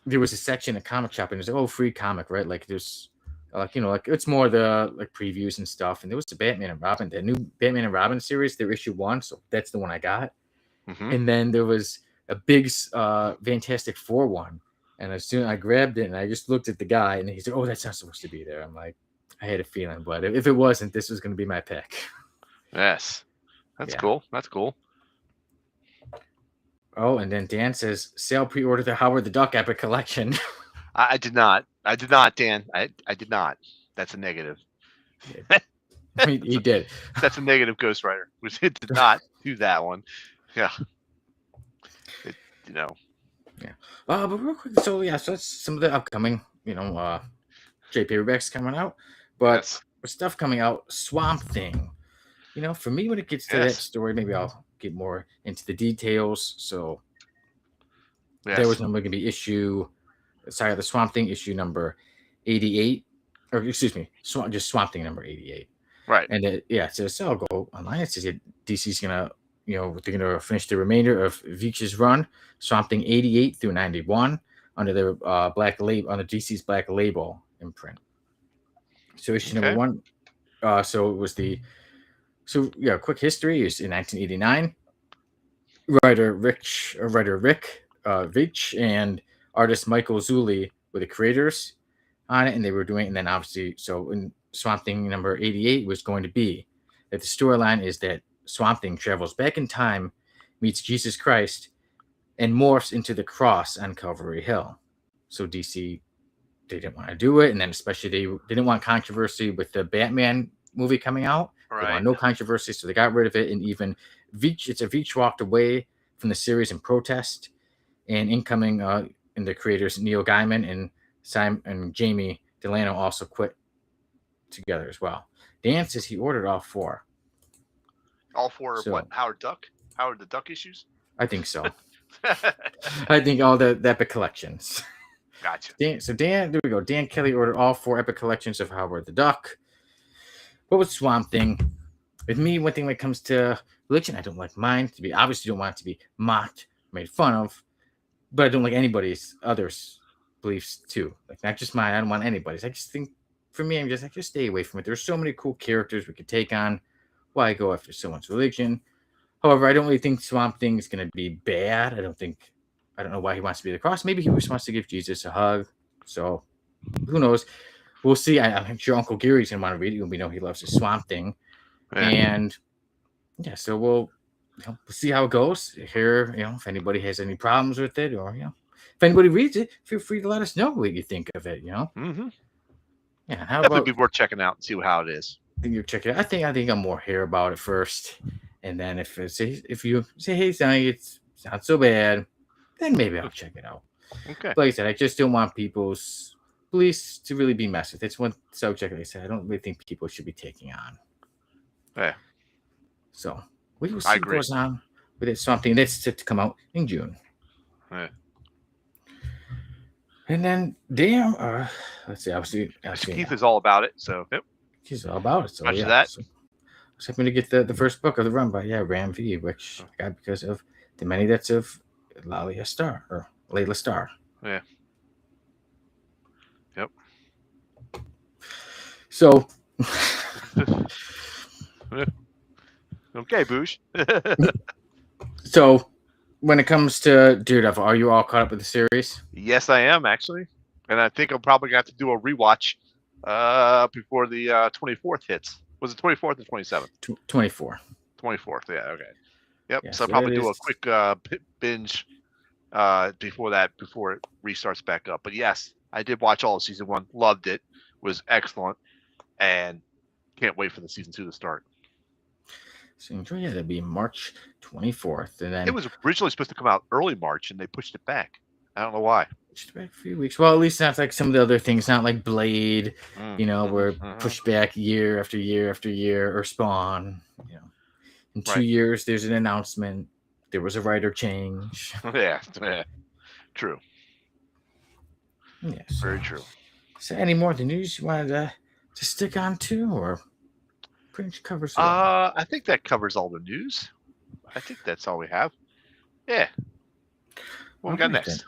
Speaker 1: There was a section of comic shop, and there's like, free comic, right? Like there's like it's more the like previews and stuff. And there was the Batman and Robin, the new Batman and Robin series, their issue 1, so that's the one I got.
Speaker 2: Mm-hmm.
Speaker 1: And then there was a big Fantastic Four one, and as soon as I grabbed it, and I just looked at the guy, and he said, "Oh, that's not supposed to be there." I'm like, I had a feeling, but if it wasn't, this was going to be my pick.
Speaker 2: Yes, that's cool. That's cool.
Speaker 1: Oh, and then Dan says, "Sale pre-order the Howard the Duck Epic Collection."
Speaker 2: I did not. I did not, Dan. I did not. That's a negative.
Speaker 1: He did.
Speaker 2: That's a negative, Ghost Rider. It did not do that one. Yeah.
Speaker 1: Yeah. But real quick, so that's some of the upcoming, trade paperbacks coming out. But with stuff coming out, Swamp Thing. For me, when it gets to that story, maybe I'll get more into the details. So there was normally going to be the Swamp Thing issue number 88, or excuse me, just Swamp Thing number 88.
Speaker 2: Right.
Speaker 1: And so I'll go online. It says DC's gonna, they're gonna finish the remainder of Veitch's run, Swamp Thing 88 through 91, under their black label, on the DC's Black Label imprint. So issue number 1. So it was quick history is in 1989. Writer Rick Veitch and artist Michael Zulli were the creators on it, and they were doing, and then obviously, so in Swamp Thing number 88 was going to be that the storyline is that Swamp Thing travels back in time, meets Jesus Christ, and morphs into the cross on Calvary Hill. So DC, they didn't want to do it, and then especially they didn't want controversy with the Batman movie coming out.
Speaker 2: Right.
Speaker 1: They want no controversy, so they got rid of it. And even Veitch walked away from the series in protest, and incoming and the creators Neil Gaiman and Simon and Jamie Delano also quit together as well. Dan says he ordered all 4.
Speaker 2: All 4 of what? Howard the Duck issues?
Speaker 1: I think so. I think all the Epic Collections.
Speaker 2: Gotcha.
Speaker 1: Dan, there we go. Dan Kelly ordered all 4 Epic Collections of Howard the Duck. But with Swamp Thing, with me, one thing when it comes to religion, I don't like mine to be, obviously don't want it to be mocked, made fun of, but I don't like others' beliefs too. Like not just mine, I don't want anybody's. I just think, for me, I'm just like, just stay away from it. There's so many cool characters we could take on. Why go after someone's religion? However, I don't really think Swamp Thing is going to be bad. I don't know why he wants to be the cross. Maybe he just wants to give Jesus a hug. So who knows? We'll see. I'm sure Uncle Gary's going to want to read it. We know he loves the Swamp Thing. Yeah. And so we'll see how it goes. Here, if anybody has any problems with it, or if anybody reads it, feel free to let us know what you think of it.
Speaker 2: Mm-hmm.
Speaker 1: Yeah.
Speaker 2: Definitely be worth checking out and see how it is.
Speaker 1: I think you're checking it. I think I'm more here about it first, and then if you say, hey, Sonny, it's not so bad, then maybe I'll check it out.
Speaker 2: Okay.
Speaker 1: Like I said, I just don't want people's beliefs to really be messed with. It's one subject, like I said, I don't really think people should be taking on.
Speaker 2: Yeah.
Speaker 1: So we will see what goes on with it. Something that's set to come out in June.
Speaker 2: Yeah.
Speaker 1: And then, let's see. Obviously,
Speaker 2: Keith is all about it. So yep.
Speaker 1: He's all about it. So
Speaker 2: much of that.
Speaker 1: So, I was hoping to get the first book of the run by Ram V, which I got because of the many that's of Layla Starr.
Speaker 2: Yeah. Yep.
Speaker 1: So.
Speaker 2: Okay, Boosh.
Speaker 1: So when it comes to Daredevil, are you all caught up with the series?
Speaker 2: Yes, I am actually, and I think I'll probably have to do a rewatch before the 24th hits. Was it 24th or 27th?
Speaker 1: 24.
Speaker 2: 24th. Yeah. Okay. Yep.
Speaker 1: Yeah,
Speaker 2: So I'll
Speaker 1: so
Speaker 2: probably
Speaker 1: that
Speaker 2: do a
Speaker 1: is-
Speaker 2: quick binge before it restarts back up. But yes, I did watch all of season 1. Loved it. Was excellent, and can't wait for the season 2 to start.
Speaker 1: So yeah, that'd be March 24th, and then
Speaker 2: It was originally supposed to come out early March, and they pushed it back. I don't know why.
Speaker 1: just back a few weeks. Well, at least not like some of the other things, not like Blade, where pushed back year after year after year, or Spawn. In 2 years, there's an announcement. There was a writer change.
Speaker 2: Yeah, true.
Speaker 1: Yeah,
Speaker 2: Very true.
Speaker 1: So, any more of the news you wanted to stick on to, or pretty much covers it all?
Speaker 2: I think that covers all the news. I think that's all we have. Yeah. What we got next?
Speaker 1: Then.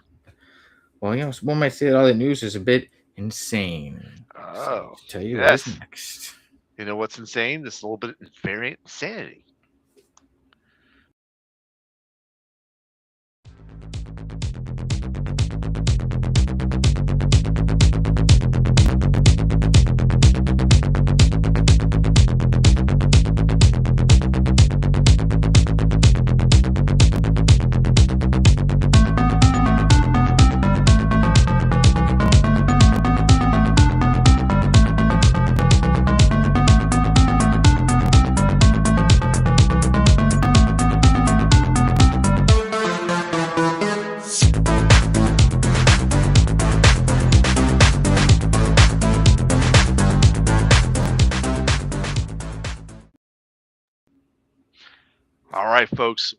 Speaker 1: Well, one might say that all the news is a bit insane.
Speaker 2: Oh,
Speaker 1: so, to tell you what's next.
Speaker 2: You know what's insane? This little bit of variant insanity. All right, folks,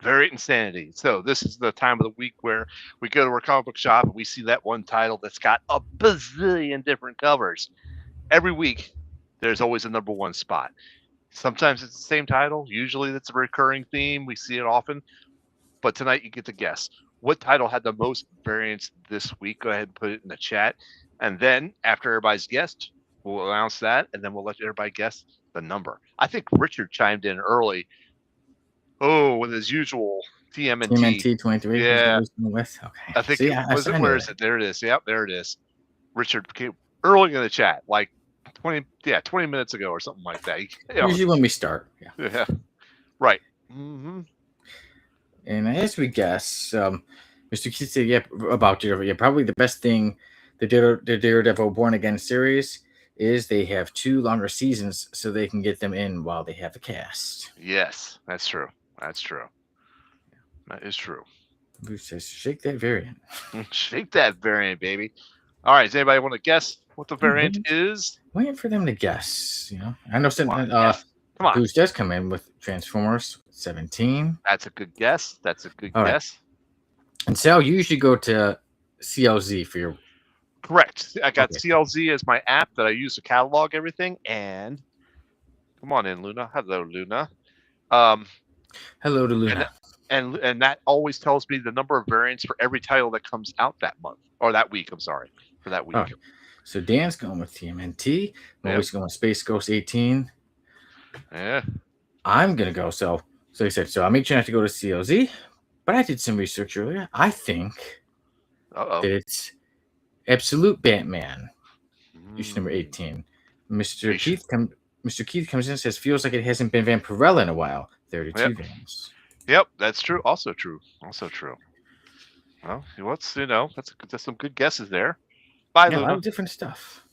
Speaker 2: variant insanity. So this is the time of the week where we go to our comic book shop and we see that one title that's got a bazillion different covers. Every week, there's always a number one spot. Sometimes it's the same title. Usually that's a recurring theme. We see it often. But tonight you get to guess what title had the most variants this week. Go ahead and put it in the chat. And then after everybody's guessed, we'll announce that. And then we'll let everybody guess the number. I think Richard chimed in early. Oh, with his usual TMNT.
Speaker 1: TMNT 23.
Speaker 2: Yeah.
Speaker 1: Okay.
Speaker 2: I think where is it? There it is. Yep, there it is. Richard came early in the chat, like 20 minutes ago or something like that.
Speaker 1: Usually when we start.
Speaker 2: Yeah. Right. Mm-hmm.
Speaker 1: And as we guess, Mr. Keith said, about Daredevil. Yeah, probably the best thing the Daredevil Born Again series is they have 2 longer seasons so they can get them in while they have the cast.
Speaker 2: Yes, that's true. That's true. That is true.
Speaker 1: Who says shake that variant?
Speaker 2: Shake that variant, baby. All right, does anybody want to guess what the variant is?
Speaker 1: Waiting for them to guess. I know some.
Speaker 2: Come on.
Speaker 1: Boost does come in with Transformers 17.
Speaker 2: That's a good guess. All guess. Right.
Speaker 1: And Sal, you usually go to CLZ for your.
Speaker 2: Correct. I got CLZ as my app that I use to catalog everything. And come on in, Luna. Hello, Luna.
Speaker 1: Hello to Luna.
Speaker 2: And that always tells me the number of variants for every title that comes out that month or that week. I'm sorry, for that week.
Speaker 1: Right. So Dan's going with TMNT. Always going with Space Ghost 18.
Speaker 2: Yeah.
Speaker 1: I'm gonna go. So he said. So I made sure not to go to CLZ, but I did some research earlier. I think that it's Absolute Batman, issue number 18. Mr. Keith comes in and says feels like it hasn't been Vampirella in a while. 32 games.
Speaker 2: Yep, that's true. Also true. Well, that's some good guesses there. Bye, Luna.
Speaker 1: A lot of different stuff.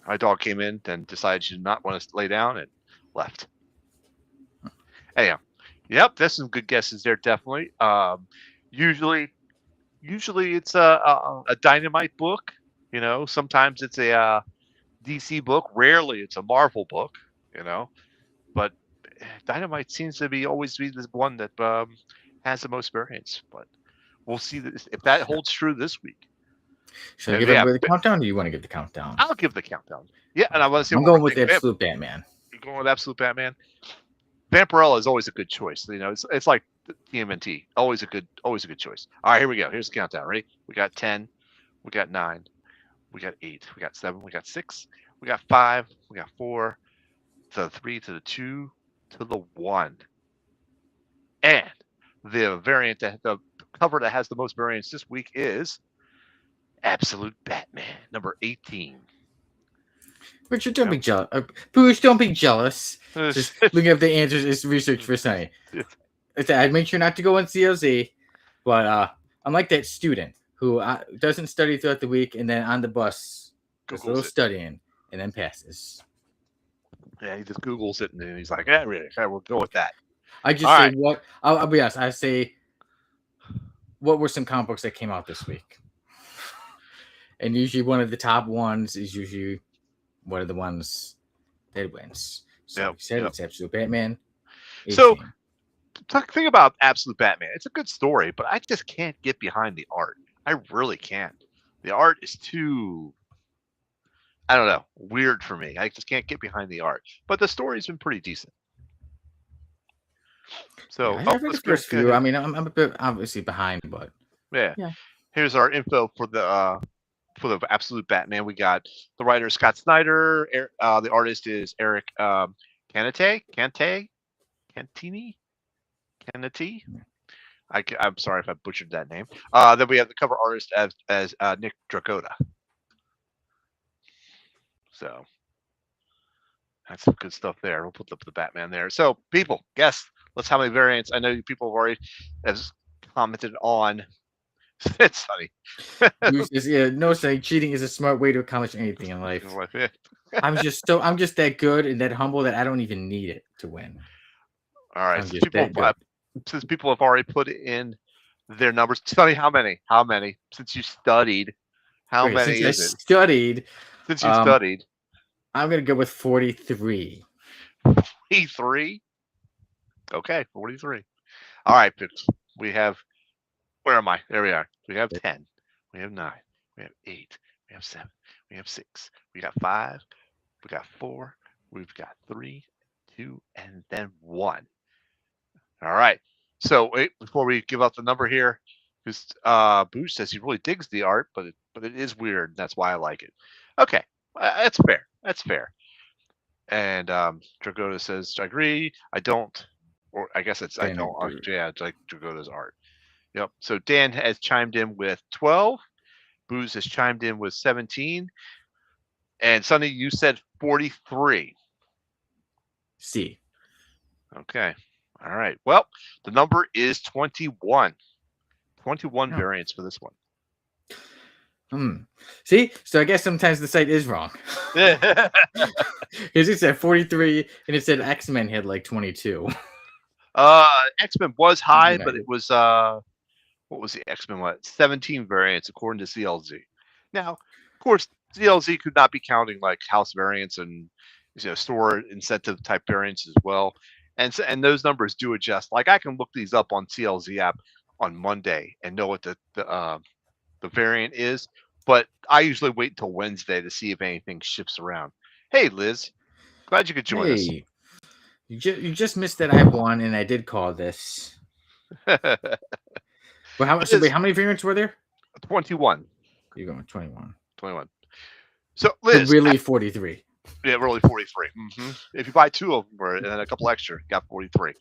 Speaker 2: My dog came in and decided she did not want to lay down and left. Anyhow, yep, that's some good guesses there, definitely. Usually it's a Dynamite book. Sometimes it's a DC book. Rarely it's a Marvel book. But Dynamite seems to always be this one that has the most variants. But we'll see if that holds true this week.
Speaker 1: Should I give everybody the countdown, or do you want to give the countdown?
Speaker 2: I'll give the countdown. Yeah, and I want to see.
Speaker 1: I'm going with Absolute Batman.
Speaker 2: You're going with Absolute Batman. Vampirella is always a good choice. It's like TMNT. Always a good choice. All right, here we go. Here's the countdown. Ready? We got 10. We got 9. We got 8. We got 7. We got 6. We got 5. We got 4. To the 3. To the 2. to the 1. And the variant the cover that has the most variants this week is Absolute Batman, number 18.
Speaker 1: Richard, don't be jealous. Bruce, don't be jealous. Just looking up the answers is research for Sonny. I'd make sure not to go on CLZ, but I'm like that student who doesn't study throughout the week and then on the bus does a little studying and then passes.
Speaker 2: Yeah, he just Googles it and then he's like, yeah, really, okay, we'll go with that.
Speaker 1: I just say what I'll be honest. I say, what were some comic books that came out this week? And usually one of the top ones is usually one of the ones that wins. So you said it's Absolute Batman. 18.
Speaker 2: So think about Absolute Batman. It's a good story, but I just can't get behind the art. I really can't. The art is too, I don't know, weird for me. I just can't get behind the art. But the story's been pretty decent. So
Speaker 1: I read the first few. I mean, I'm a bit obviously behind, but
Speaker 2: yeah. Here's our info for the Absolute Batman. We got the writer Scott Snyder. The artist is Eric Cantini. I'm sorry if I butchered that name. Then we have the cover artist as Nick Dracotta. So that's some good stuff there. We'll put the Batman there. So people, guess. Let's how many variants. I know you people have already commented on. It's funny.
Speaker 1: No, Sonny, cheating is a smart way to accomplish anything in life. I'm just that good and that humble that I don't even need it to win.
Speaker 2: All right. Since people have already put in their numbers, Sonny, how many? Since you studied, how many is it? Since you studied.
Speaker 1: I'm gonna go with 43.
Speaker 2: 43? Okay, 43. All right, we have, where am I? There we are. We have 10. We have 9. We have 8. We have 7. We have 6. We got 5. We got 4. We've got 3, 2, and then 1. All right. So wait, before we give out the number here, because Boosh says he really digs the art, but it is weird. That's why I like it. Okay, that's fair. That's fair. And Dragotta says, I agree. I don't. Or I guess it's I don't. Yeah, it's like Dragotta's art. Yep. So Dan has chimed in with 12. Booze has chimed in with 17. And Sonny, you said 43.
Speaker 1: C.
Speaker 2: Okay. All right. Well, the number is 21. 21 variants for this one.
Speaker 1: See? So I guess sometimes the site is wrong. Because it said 43 and it said X-Men had like 22.
Speaker 2: X-Men was high, but it was what was the X-Men one? 17 variants according to CLZ. Now, of course, CLZ could not be counting like house variants and store incentive type variants as well. And those numbers do adjust. Like I can look these up on CLZ app on Monday and know what the variant is, but I usually wait until Wednesday to see if anything shifts around. Hey, Liz, glad you could join us.
Speaker 1: You just missed that I won, and I did call this. Well, how many variants were there?
Speaker 2: 21.
Speaker 1: You're going 21.
Speaker 2: 21. So Liz,
Speaker 1: really 43.
Speaker 2: Yeah, really 43. Mm-hmm. If you buy 2 of them and then a couple extra, you got 43.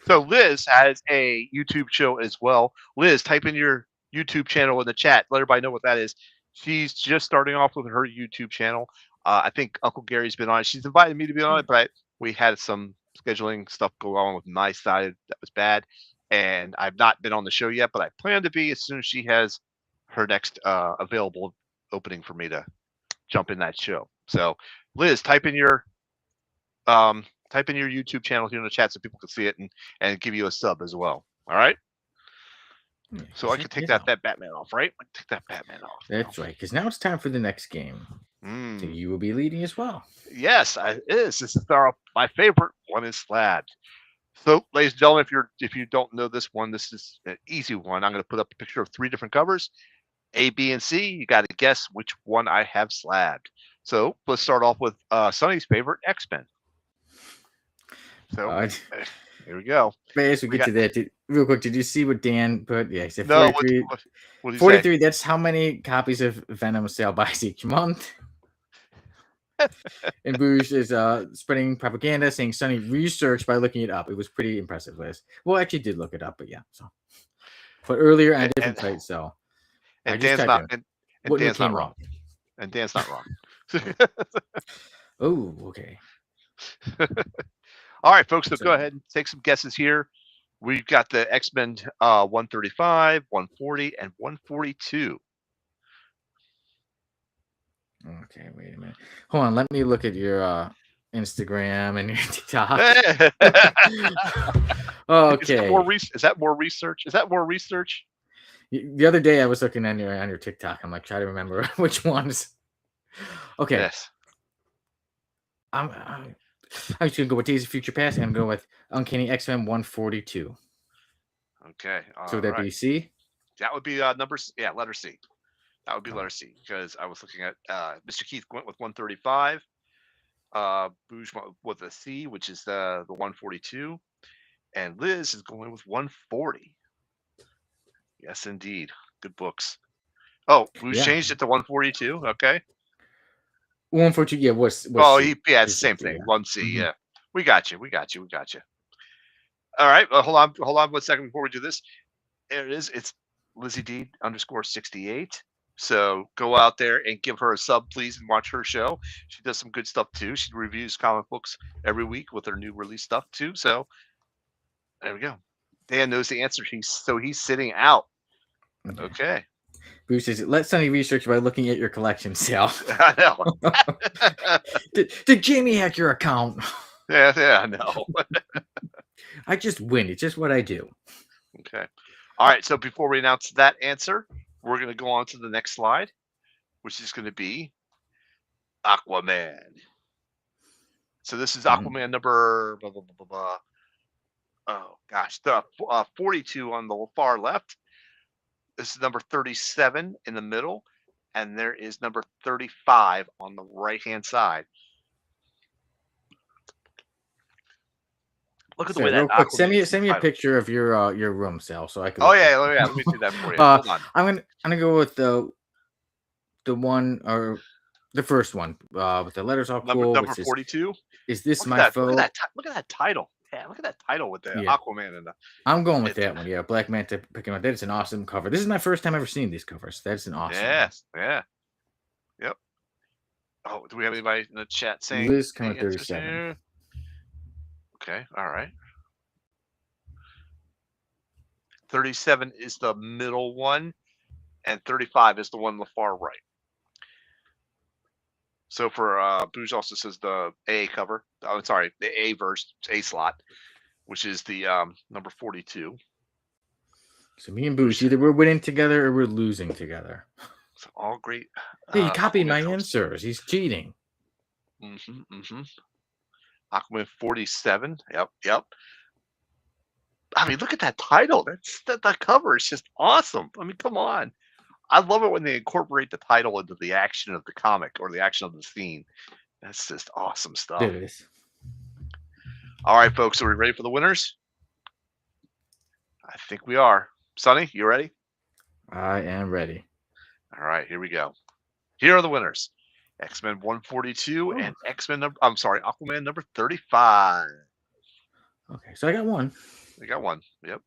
Speaker 2: So Liz has a YouTube show as well. Liz, type in your YouTube channel in the chat. Let everybody know what that is. She's just starting off with her YouTube channel. I think Uncle Gary's been on it. She's invited me to be on it, but we had some scheduling stuff go on with my side that was bad. And I've not been on the show yet, but I plan to be as soon as she has her next available opening for me to jump in that show. So Liz, type in your YouTube channel here in the chat so people can see it and give you a sub as well. All right. So I can take that Batman off, right? I can take that Batman off.
Speaker 1: That's right, because now it's time for the next game. So you will be leading as well.
Speaker 2: Yes, it is. This is my favorite one is Slabbed. So, ladies and gentlemen, if you don't know this one, this is an easy one. I'm going to put up a picture of 3 different covers, A, B, and C. You got to guess which one I have slabbed. So let's start off with Sonny's favorite, X-Men. So here we go.
Speaker 1: As we get to that, real quick, did you see what Dan put? Yeah, he said 43.
Speaker 2: No, what
Speaker 1: 43, that's how many copies of Venom sale buys each month. And Boosh is spreading propaganda saying Sonny researched by looking it up. It was pretty impressive, Liz. Well, I actually did look it up, but yeah. So, but earlier on a different site, so I
Speaker 2: And
Speaker 1: just
Speaker 2: Dan's
Speaker 1: typed
Speaker 2: not.
Speaker 1: in
Speaker 2: And
Speaker 1: what
Speaker 2: Dan's
Speaker 1: came
Speaker 2: not
Speaker 1: wrong.
Speaker 2: wrong. And Dan's not wrong.
Speaker 1: Oh, okay.
Speaker 2: All right, folks. So
Speaker 1: So-
Speaker 2: go ahead and take some guesses here. We've got the X-Men 135, 140, and 142.
Speaker 1: Okay, wait a minute. Hold on, let me look at your Instagram and your TikTok. Okay.
Speaker 2: Is that more research? Is that more research?
Speaker 1: The other day I was looking on your TikTok. I'm like trying to remember which ones. Okay.
Speaker 2: Yes.
Speaker 1: I'm just gonna go with Days of Future Past and I'm going with Uncanny X-Men 142.
Speaker 2: Okay.
Speaker 1: So would that be C?
Speaker 2: That would be numbers. Yeah, letter C. That would be letter C because I was looking at Mr. Keith went with 135. Booge went with a C, which is the 142, and Liz is going with 140. Yes, indeed. Good books. Oh, Booge changed it to 142. Okay.
Speaker 1: 142. Yeah. What's
Speaker 2: Oh,
Speaker 1: C?
Speaker 2: it's the same thing.
Speaker 1: Yeah.
Speaker 2: 1C.
Speaker 1: Mhm.
Speaker 2: Yeah. We got you. All right. Hold on 1 second before we do this. There it is. It's Lizzie D _68. So go out there and give her a sub, please, and watch her show. She does some good stuff too. She reviews comic books every week with her new release stuff too. So there we go. Dan knows the answer. He's sitting out. Okay.
Speaker 1: Bruce says, let Sonny research by looking at your collection, Sal.
Speaker 2: I know.
Speaker 1: Did Jamie hack your account?
Speaker 2: Yeah, I know.
Speaker 1: I just win. It's just what I do.
Speaker 2: Okay. All right. So before we announce that answer, we're going to go on to the next slide, which is going to be Aquaman. So this is Aquaman number, blah, blah, blah, blah, blah. Oh, gosh. The 42 on the far left. This is number 37 in the middle. And there is number 35 on the right-hand side. Look at the way that
Speaker 1: quick, send me a picture of your room, Sal, so I can.
Speaker 2: Oh yeah, let me do that for you. Hold on.
Speaker 1: I'm gonna go with the one or the first one with the letters all cool.
Speaker 2: Number 42.
Speaker 1: Is this my foe?
Speaker 2: Look at that title. Yeah, look at that title with the Aquaman and the.
Speaker 1: I'm going with that one. Yeah, Black Manta picking up. That is an awesome cover. This is my first time ever seeing these covers. That's an awesome.
Speaker 2: Yes. Yeah. Yep. Oh, do we have anybody in the chat saying?
Speaker 1: Liz coming 37.
Speaker 2: Okay. All right. 37 is the middle one, and 35 is the one on the far right. So for Booge also says the A cover. Oh, sorry, the A verse, A slot, which is the number 42.
Speaker 1: So me and Booge, either we're winning together or we're losing together.
Speaker 2: It's all great.
Speaker 1: Hey, he copied my answers. He's cheating.
Speaker 2: Aquaman 47. Yep. I mean, look at that title. The cover is just awesome. I mean, come on. I love it when they incorporate the title into the action of the comic or the action of the scene. That's just awesome stuff.
Speaker 1: It is.
Speaker 2: All right, folks. Are we ready for the winners? I think we are. Sonny, you ready?
Speaker 1: I am ready.
Speaker 2: All right, here we go. Here are the winners. X-Men 142 and Aquaman number 35.
Speaker 1: Okay, so I got one.
Speaker 2: We got one. Yep.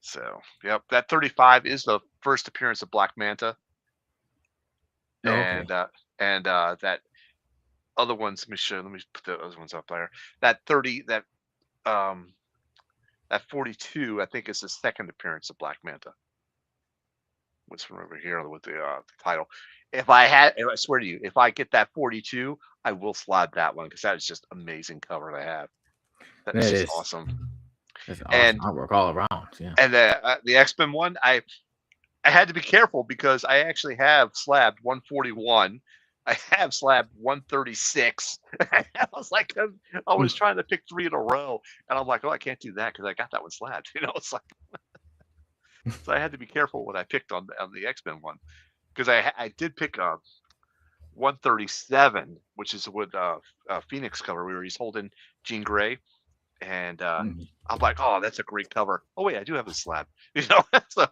Speaker 2: So, that 35 is the first appearance of Black Manta. And that other ones, let me put the other ones up there. That 42, I think, is the second appearance of Black Manta. What's from over here with the title? I swear to you, if I get that 42, I will slide that one because that is just amazing cover to have. That is just awesome.
Speaker 1: That's awesome. And artwork all around. Yeah.
Speaker 2: And the X-Men one, I had to be careful because I actually have Slabbed 141. I have Slabbed 136. I was trying to pick 3 in a row, and I'm like, oh, I can't do that because I got that one slabbed. It's like. So I had to be careful what I picked on the X-Men one, because I did pick 137, which is with Phoenix cover where he's holding Jean Grey, and I'm like, oh, that's a great cover. Oh wait, I do have a slab, so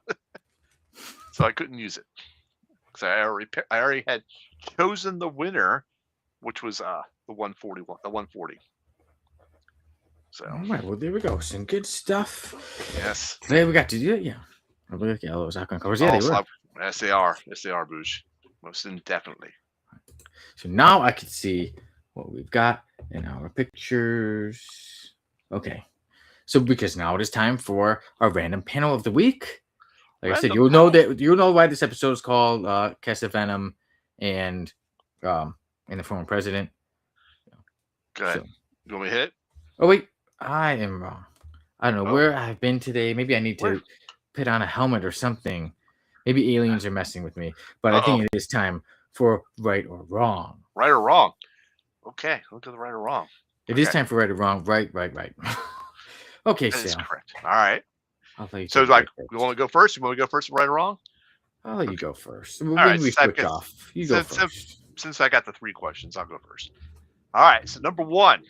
Speaker 2: I couldn't use it. because I already had chosen the winner, which was the 141, the 140. So.
Speaker 1: All right. Well, there we go. Some good stuff.
Speaker 2: Yes.
Speaker 1: Today we got to do it. Yeah. I look at all those icon covers. Yeah, they were.
Speaker 2: Yes, they are. Yes, they are, Boosh. Most definitely.
Speaker 1: So now I can see what we've got in our pictures. Okay. So because now it is time for our random panel of the week. Like I said, you'll know why this episode is called Casa, Venom, and the former president.
Speaker 2: Go ahead.
Speaker 1: So,
Speaker 2: you want me to hit it?
Speaker 1: Oh wait, I am wrong. I don't know where I've been today. Maybe I need to put on a helmet or something. Maybe aliens are messing with me. But I think it is time for right or wrong.
Speaker 2: Right or wrong? Okay, look at the right or wrong.
Speaker 1: It is time for right or wrong. Right. Okay,
Speaker 2: that is
Speaker 1: Sam.
Speaker 2: correct. All right.
Speaker 1: I'll let you
Speaker 2: so, like, you want to go first? You want to go first, right or wrong?
Speaker 1: I'll let you go first. All
Speaker 2: right,
Speaker 1: we switch off. You go first.
Speaker 2: Since I got the 3 questions, I'll go first. All right. So, number 1,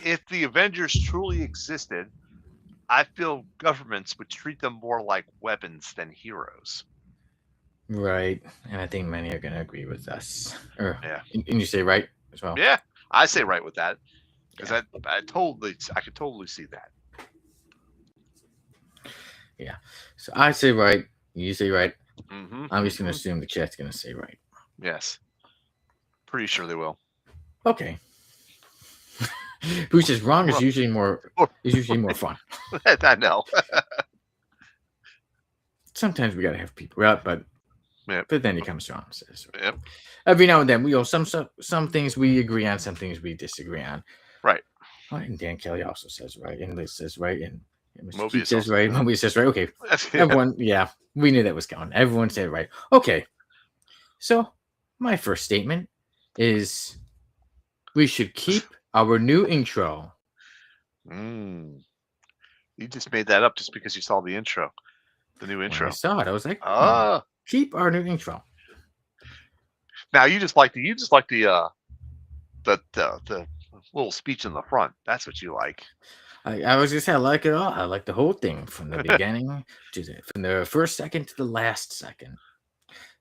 Speaker 2: if the Avengers truly existed, I feel governments would treat them more like weapons than heroes.
Speaker 1: Right, and I think many are going to agree with us.
Speaker 2: Yeah.
Speaker 1: And you say right as well?
Speaker 2: Yeah, I say right with that because I could totally see that.
Speaker 1: Yeah. So I say right. You say right.
Speaker 2: Mm-hmm.
Speaker 1: I'm just going to assume the chat's going to say right.
Speaker 2: Yes. Pretty sure they will.
Speaker 1: Okay. Who says wrong is usually more fun.
Speaker 2: I know.
Speaker 1: Sometimes we got to have people out, but then he comes around and says,
Speaker 2: yep.
Speaker 1: Every now and then, we some things we agree on, some things we disagree on.
Speaker 2: Right.
Speaker 1: Oh, and Dan Kelly also says right, and Liz says right, and Mr.
Speaker 2: Mobius
Speaker 1: Keith says right, Mobius says right. Okay, everyone, we knew that was coming. Everyone said right. Okay, so my first statement is we should keep our new intro.
Speaker 2: You just made that up just because you saw the intro, the new intro.
Speaker 1: When I saw it, I was like, keep our new intro.
Speaker 2: Now you just like the little speech in the front. That's what you like.
Speaker 1: I was just say I like it all. I like the whole thing from the beginning from the first second to the last second.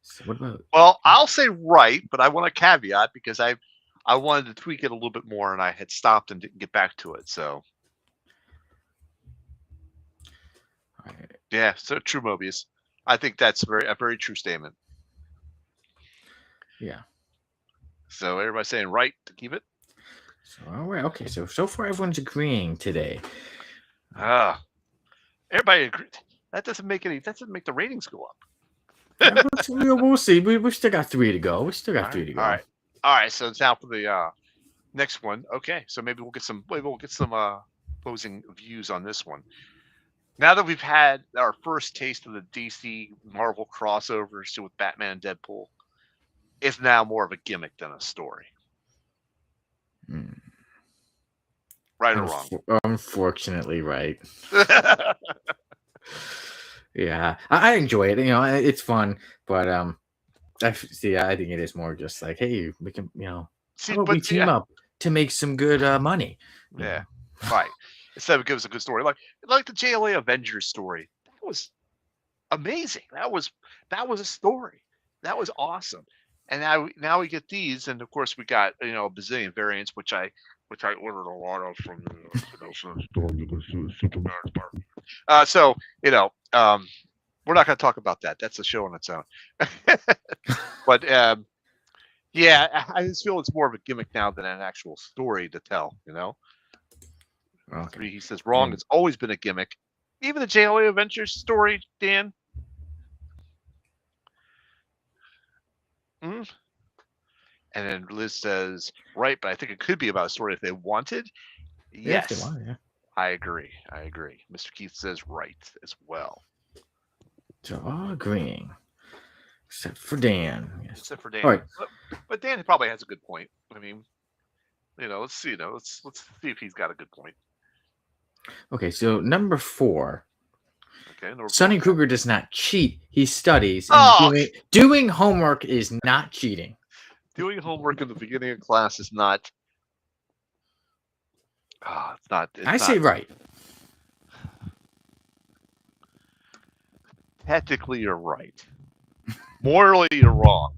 Speaker 1: So what about?
Speaker 2: Well, I'll say right, but I want a caveat because I wanted to tweak it a little bit more, and I had stopped and didn't get back to it. So, yeah, so true, Mobius. I think that's a very true statement.
Speaker 1: Yeah.
Speaker 2: So everybody's saying right to keep it.
Speaker 1: So all right, okay. So far everyone's agreeing today.
Speaker 2: Everybody agreed. That doesn't make the ratings go up.
Speaker 1: We'll see. We still got 3 to go. All
Speaker 2: right. So it's now for the next one. Okay. So maybe we'll get some opposing views on this one. Now that we've had our first taste of the DC Marvel crossovers with Batman and Deadpool, it's now more of a gimmick than a story. Right or wrong?
Speaker 1: Unfortunately, right. Yeah, I enjoy it. It's fun, but I think it is more just like, hey, we can, how about we team up to make some good money?
Speaker 2: Yeah, right. Instead of give us a good story, like the JLA Avengers story, that was amazing. That was a story. That was awesome. And now we get these, and of course we got a bazillion variants, which I ordered a lot of from the store because it was Superman. So we're not going to talk about that. That's a show on its own. But yeah, I just feel it's more of a gimmick now than an actual story to tell.
Speaker 1: Okay.
Speaker 2: He says wrong. It's always been a gimmick. Even the JLA Adventures story, Dan. And then Liz says right, but I think it could be about a story if they wanted. Yes,
Speaker 1: if they want, yeah.
Speaker 2: I agree. Mr. Keith says right as well.
Speaker 1: So all agreeing, except for Dan. Yes.
Speaker 2: Except for Dan.
Speaker 1: All right.
Speaker 2: But Dan probably has a good point. I mean, let's see. Let's see if he's got a good point.
Speaker 1: Okay, so number 4.
Speaker 2: Okay.
Speaker 1: Sonny Kruger does not cheat. He studies. And doing homework is not cheating.
Speaker 2: Doing homework in the beginning of class is not. It's not.
Speaker 1: I say right.
Speaker 2: Technically, you're right. Morally, you're wrong.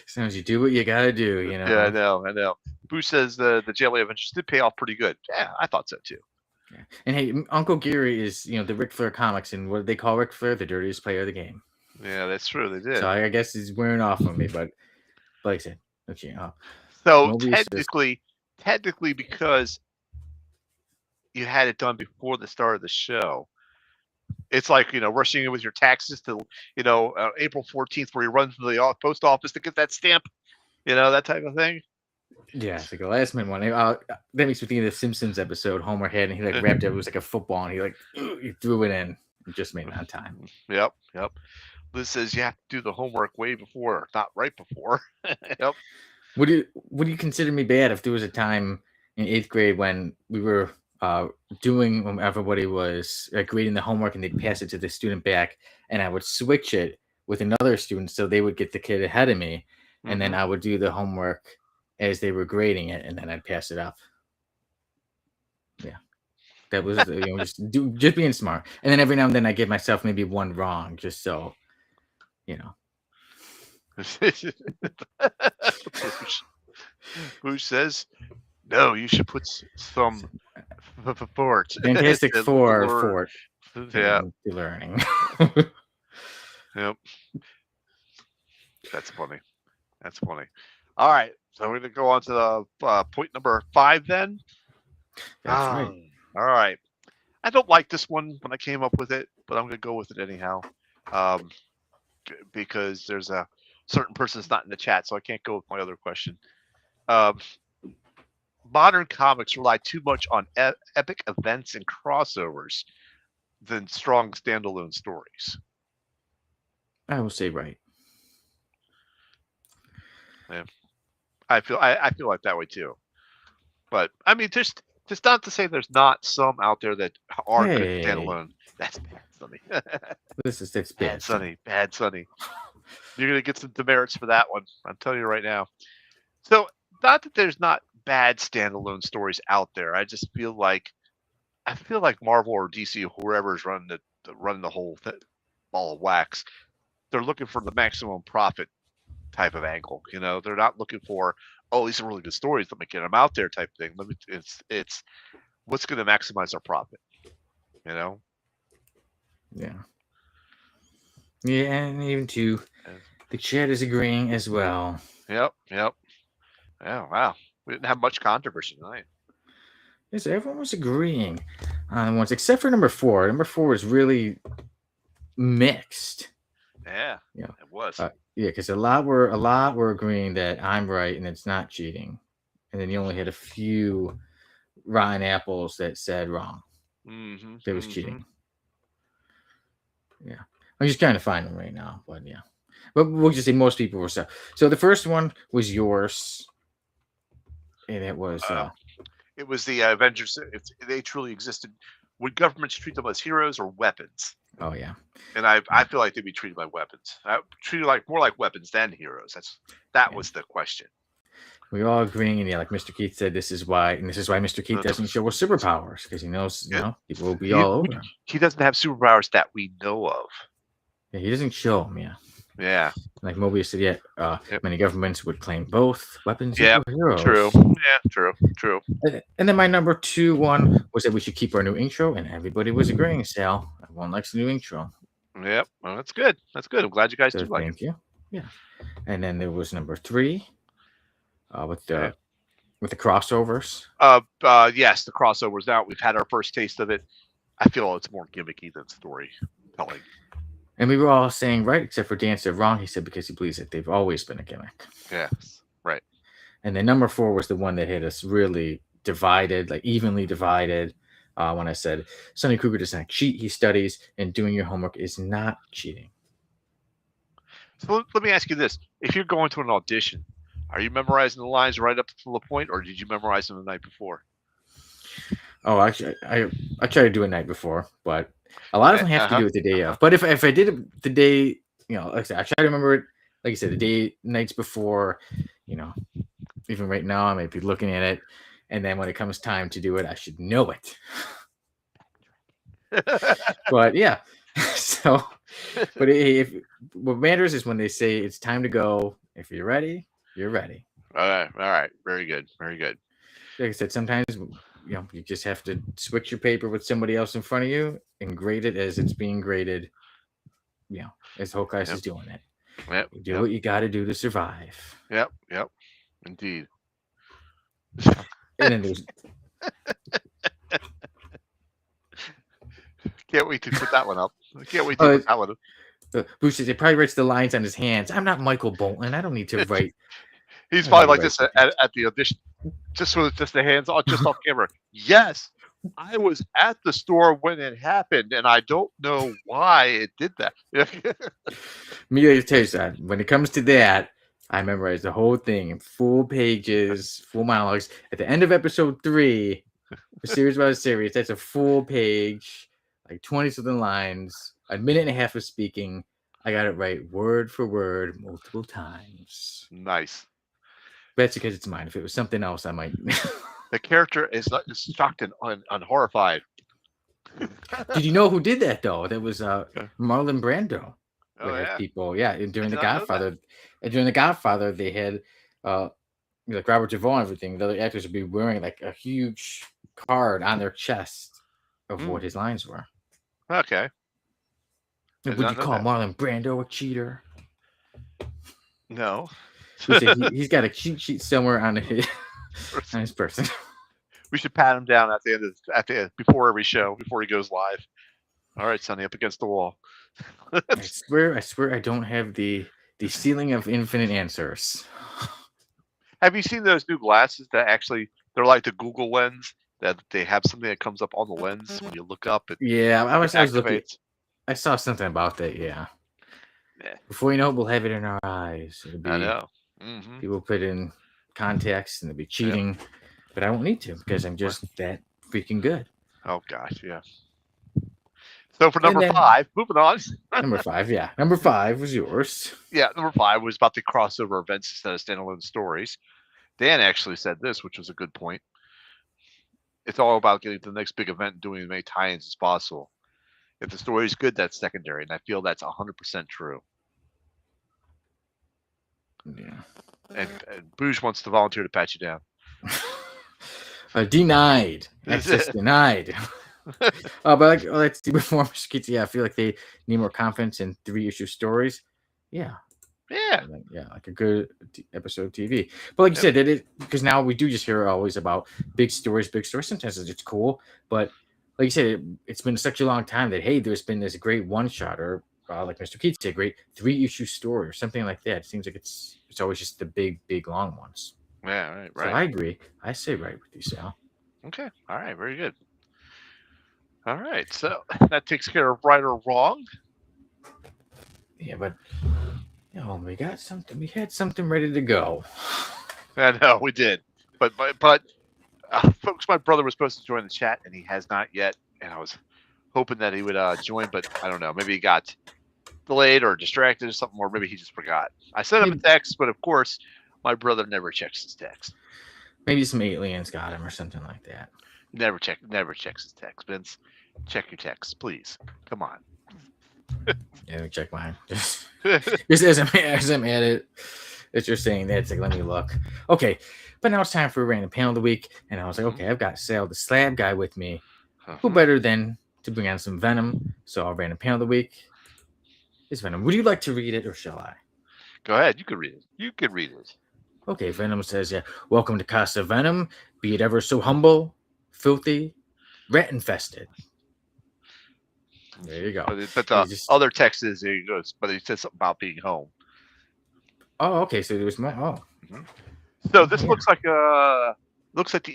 Speaker 1: Sometimes you do what you gotta do, you know.
Speaker 2: Yeah, I know. Boo says the Jelly Avengers did pay off pretty good. Yeah, I thought so too.
Speaker 1: Yeah. And hey, Uncle Gary is, the Ric Flair comics, and what do they call Ric Flair? The dirtiest player of the game.
Speaker 2: Yeah, that's true. They did.
Speaker 1: So I guess he's wearing off on me, but like I said, okay.
Speaker 2: So technically, because you had it done before the start of the show, it's like rushing in with your taxes to April 14th, where you run to the post office to get that stamp, that type of thing.
Speaker 1: Yeah, it's like a last minute one. That makes me think of the Simpsons episode Homer had, and he wrapped it. It was like a football, and he threw it in. And just made it on time.
Speaker 2: Yep. Liz says you have to do the homework way before, not right before. Yep.
Speaker 1: Would you consider me bad if there was a time in 8th grade when we were doing when everybody was grading the homework and they'd pass it to the student back, and I would switch it with another student so they would get the kid ahead of me, and then I would do the homework as they were grading it, and then I'd pass it up. Yeah, that was just being smart. And then every now and then I give myself maybe one wrong, just so
Speaker 2: Boosh says, no, you should put some fort.
Speaker 1: Fantastic Four.
Speaker 2: Yeah.
Speaker 1: Learning.
Speaker 2: Yep. That's funny. All right. So we're going to go on to the point number 5 then.
Speaker 1: That's right.
Speaker 2: All right. I don't like this one when I came up with it, but I'm going to go with it anyhow. Because there's a certain person that's not in the chat, so I can't go with my other question. Modern comics rely too much on epic events and crossovers than strong standalone stories.
Speaker 1: I will say right.
Speaker 2: Yeah. I feel like that way too. But I mean, just not to say there's not some out there that are good standalone. That's bad, Sonny.
Speaker 1: It's bad,
Speaker 2: Sonny. Bad, Sonny. You're gonna get some demerits for that one. I'm telling you right now. So, not that there's not bad standalone stories out there. I just feel like Marvel or DC, or whoever's running the whole ball of wax, they're looking for the maximum profit type of angle. They're not looking for, oh, these are really good stories, let me get them out there type thing. It's what's going to maximize our profit.
Speaker 1: Yeah. Yeah, and even the chat is agreeing as well.
Speaker 2: Yep. Yeah, wow. We didn't have much controversy tonight.
Speaker 1: Yes, everyone was agreeing on ones except for number 4. Number 4 was really mixed.
Speaker 2: Yeah, it was.
Speaker 1: Because a lot were agreeing that I'm right and it's not cheating, and then you only had a few rotten apples that said wrong. That was cheating. Yeah, I'm just trying to find them right now, but yeah. But we'll just say most people were so. So the first one was yours, and it was.
Speaker 2: It was the Avengers. If they truly existed, would governments treat them as heroes or weapons?
Speaker 1: Oh yeah.
Speaker 2: And I feel like they'd be treated like weapons. Treated more like weapons than heroes. That was the question.
Speaker 1: We're all agreeing, and like Mr. Keith said, this is why Mr. Keith doesn't show us superpowers, because he knows people will be all over him.
Speaker 2: He doesn't have superpowers that we know of.
Speaker 1: Yeah, he doesn't show them. Yeah.
Speaker 2: Yeah.
Speaker 1: Like Mobius said, many governments would claim both weapons
Speaker 2: and
Speaker 1: heroes.
Speaker 2: True. Yeah, true.
Speaker 1: And then my number 2 one was that we should keep our new intro, and everybody was agreeing, Sal. Everyone likes the new intro.
Speaker 2: Yep. Well, that's good. I'm glad you guys do like it.
Speaker 1: Thank you. Yeah. And then there was number 3 with the crossovers.
Speaker 2: Yes, the crossovers. Now we've had our first taste of it. I feel it's more gimmicky than storytelling.
Speaker 1: And we were all saying right, except for Dan said wrong. He said because he believes that they've always been a gimmick.
Speaker 2: Yes, right.
Speaker 1: And then number 4 was the one that had us really divided, like evenly divided. When I said Sonny Kruger does not cheat, he studies, and doing your homework is not cheating.
Speaker 2: So let me ask you this: if you're going to an audition, are you memorizing the lines right up to the point, or did you memorize them the night before?
Speaker 1: Oh, actually, I try to do it the night before, but a lot of them have to do it the day of. But if I did it the day, like I said, I try to remember it, like I said, the nights before, even right now, I might be looking at it. And then when it comes time to do it, I should know it. But yeah, so But if what matters is when they say it's time to go. If you're ready, you're ready.
Speaker 2: All right. Very good.
Speaker 1: Like I said, sometimes you just have to switch your paper with somebody else in front of you and grade it as it's being graded. As the whole class is doing it.
Speaker 2: Yep.
Speaker 1: You do what you got to do to survive.
Speaker 2: Yep. Indeed.
Speaker 1: And then there's.
Speaker 2: Can't wait to put that one up. I can't wait to put that one up.
Speaker 1: Bruce says he probably writes the lines on his hands. I'm not Michael Bolton. I don't need to write.
Speaker 2: He's probably like this at the audition, just with just the hands on, just off camera. Yes, I was at the store when it happened, and I don't know why it did that.
Speaker 1: Me, I tell you that when it comes to that, I memorized the whole thing in full pages, full monologues. At the end of episode 3, a series about a series, that's a full page, like 20-something lines, a minute and a half of speaking. I got it right word for word multiple times.
Speaker 2: Nice.
Speaker 1: That's because it's mine. If it was something else, I might.
Speaker 2: The character is shocked and horrified.
Speaker 1: Did you know who did that though? That was Marlon Brando.
Speaker 2: Oh yeah.
Speaker 1: People, during The Godfather. During The Godfather, they had like Robert Duvall and everything. The other actors would be wearing like a huge card on their chest of what his lines were.
Speaker 2: Okay.
Speaker 1: Would you call Marlon Brando a cheater?
Speaker 2: No.
Speaker 1: He's got a cheat sheet somewhere on his person.
Speaker 2: We should pat him down at the end before every show, before he goes live. All right, Sonny, up against the wall.
Speaker 1: I swear I don't have the ceiling of infinite answers.
Speaker 2: Have you seen those new glasses that actually they're like the Google lens, that they have something that comes up on the lens when you look up?
Speaker 1: I was looking. I saw something about that. Yeah. Before you know it, we'll have it in our eyes.
Speaker 2: I know.
Speaker 1: People put in contacts and they'll be cheating, but I won't need to because I'm just that freaking good.
Speaker 2: Oh gosh, yeah. So for number 5, moving on.
Speaker 1: Number 5, yeah. Number 5 was yours.
Speaker 2: Yeah, number 5 was about the crossover events instead of standalone stories. Dan actually said this, which was a good point. It's all about getting to the next big event and doing as many tie-ins as possible. If the story is good, that's secondary, and I feel that's 100% true.
Speaker 1: Yeah.
Speaker 2: And Booge wants to volunteer to pat you down.
Speaker 1: Denied. Access denied. But let's see before Mr. Keats. I feel like they need more confidence in 3-issue stories. Yeah, like a good episode of TV. But like you said, because now we do just hear always about big stories. Sometimes it's cool, but like you said, it's been such a long time that there's been this great one-shot or like Mr. Keats said, great 3-issue story or something like that. It seems like it's always just the big long ones.
Speaker 2: Yeah, right.
Speaker 1: So I agree. I say right with you, Sal.
Speaker 2: Okay. All right. Very good. All right. So that takes care of right or wrong.
Speaker 1: Yeah, but we got something. We had something ready to go.
Speaker 2: I know we did, but folks, my brother was supposed to join the chat and he has not yet, and I was hoping that he would join, but I don't know. Maybe he got delayed or distracted or something, or maybe he just forgot. I sent him a text, but of course, my brother never checks his text.
Speaker 1: Maybe some aliens got him or something like that.
Speaker 2: Never checks his text. Vince, check your text, please. Come on.
Speaker 1: Yeah, check mine. Just as I'm at it, as you're saying that, it's like, let me look. Okay, but now it's time for a random panel of the week, and I was like, okay, I've got Sal, the Slab guy, with me. Who better than to bring on some Venom? So our random panel of the week is Venom. Would you like to read it, or shall I?
Speaker 2: Go ahead. You can read it.
Speaker 1: Okay, Venom says, welcome to Casa, Venom. Be it ever so humble, filthy, rat-infested. There you go.
Speaker 2: But the other text is, there he goes, but he said something about being home.
Speaker 1: Oh, okay. So there was more. Oh.
Speaker 2: So this looks like the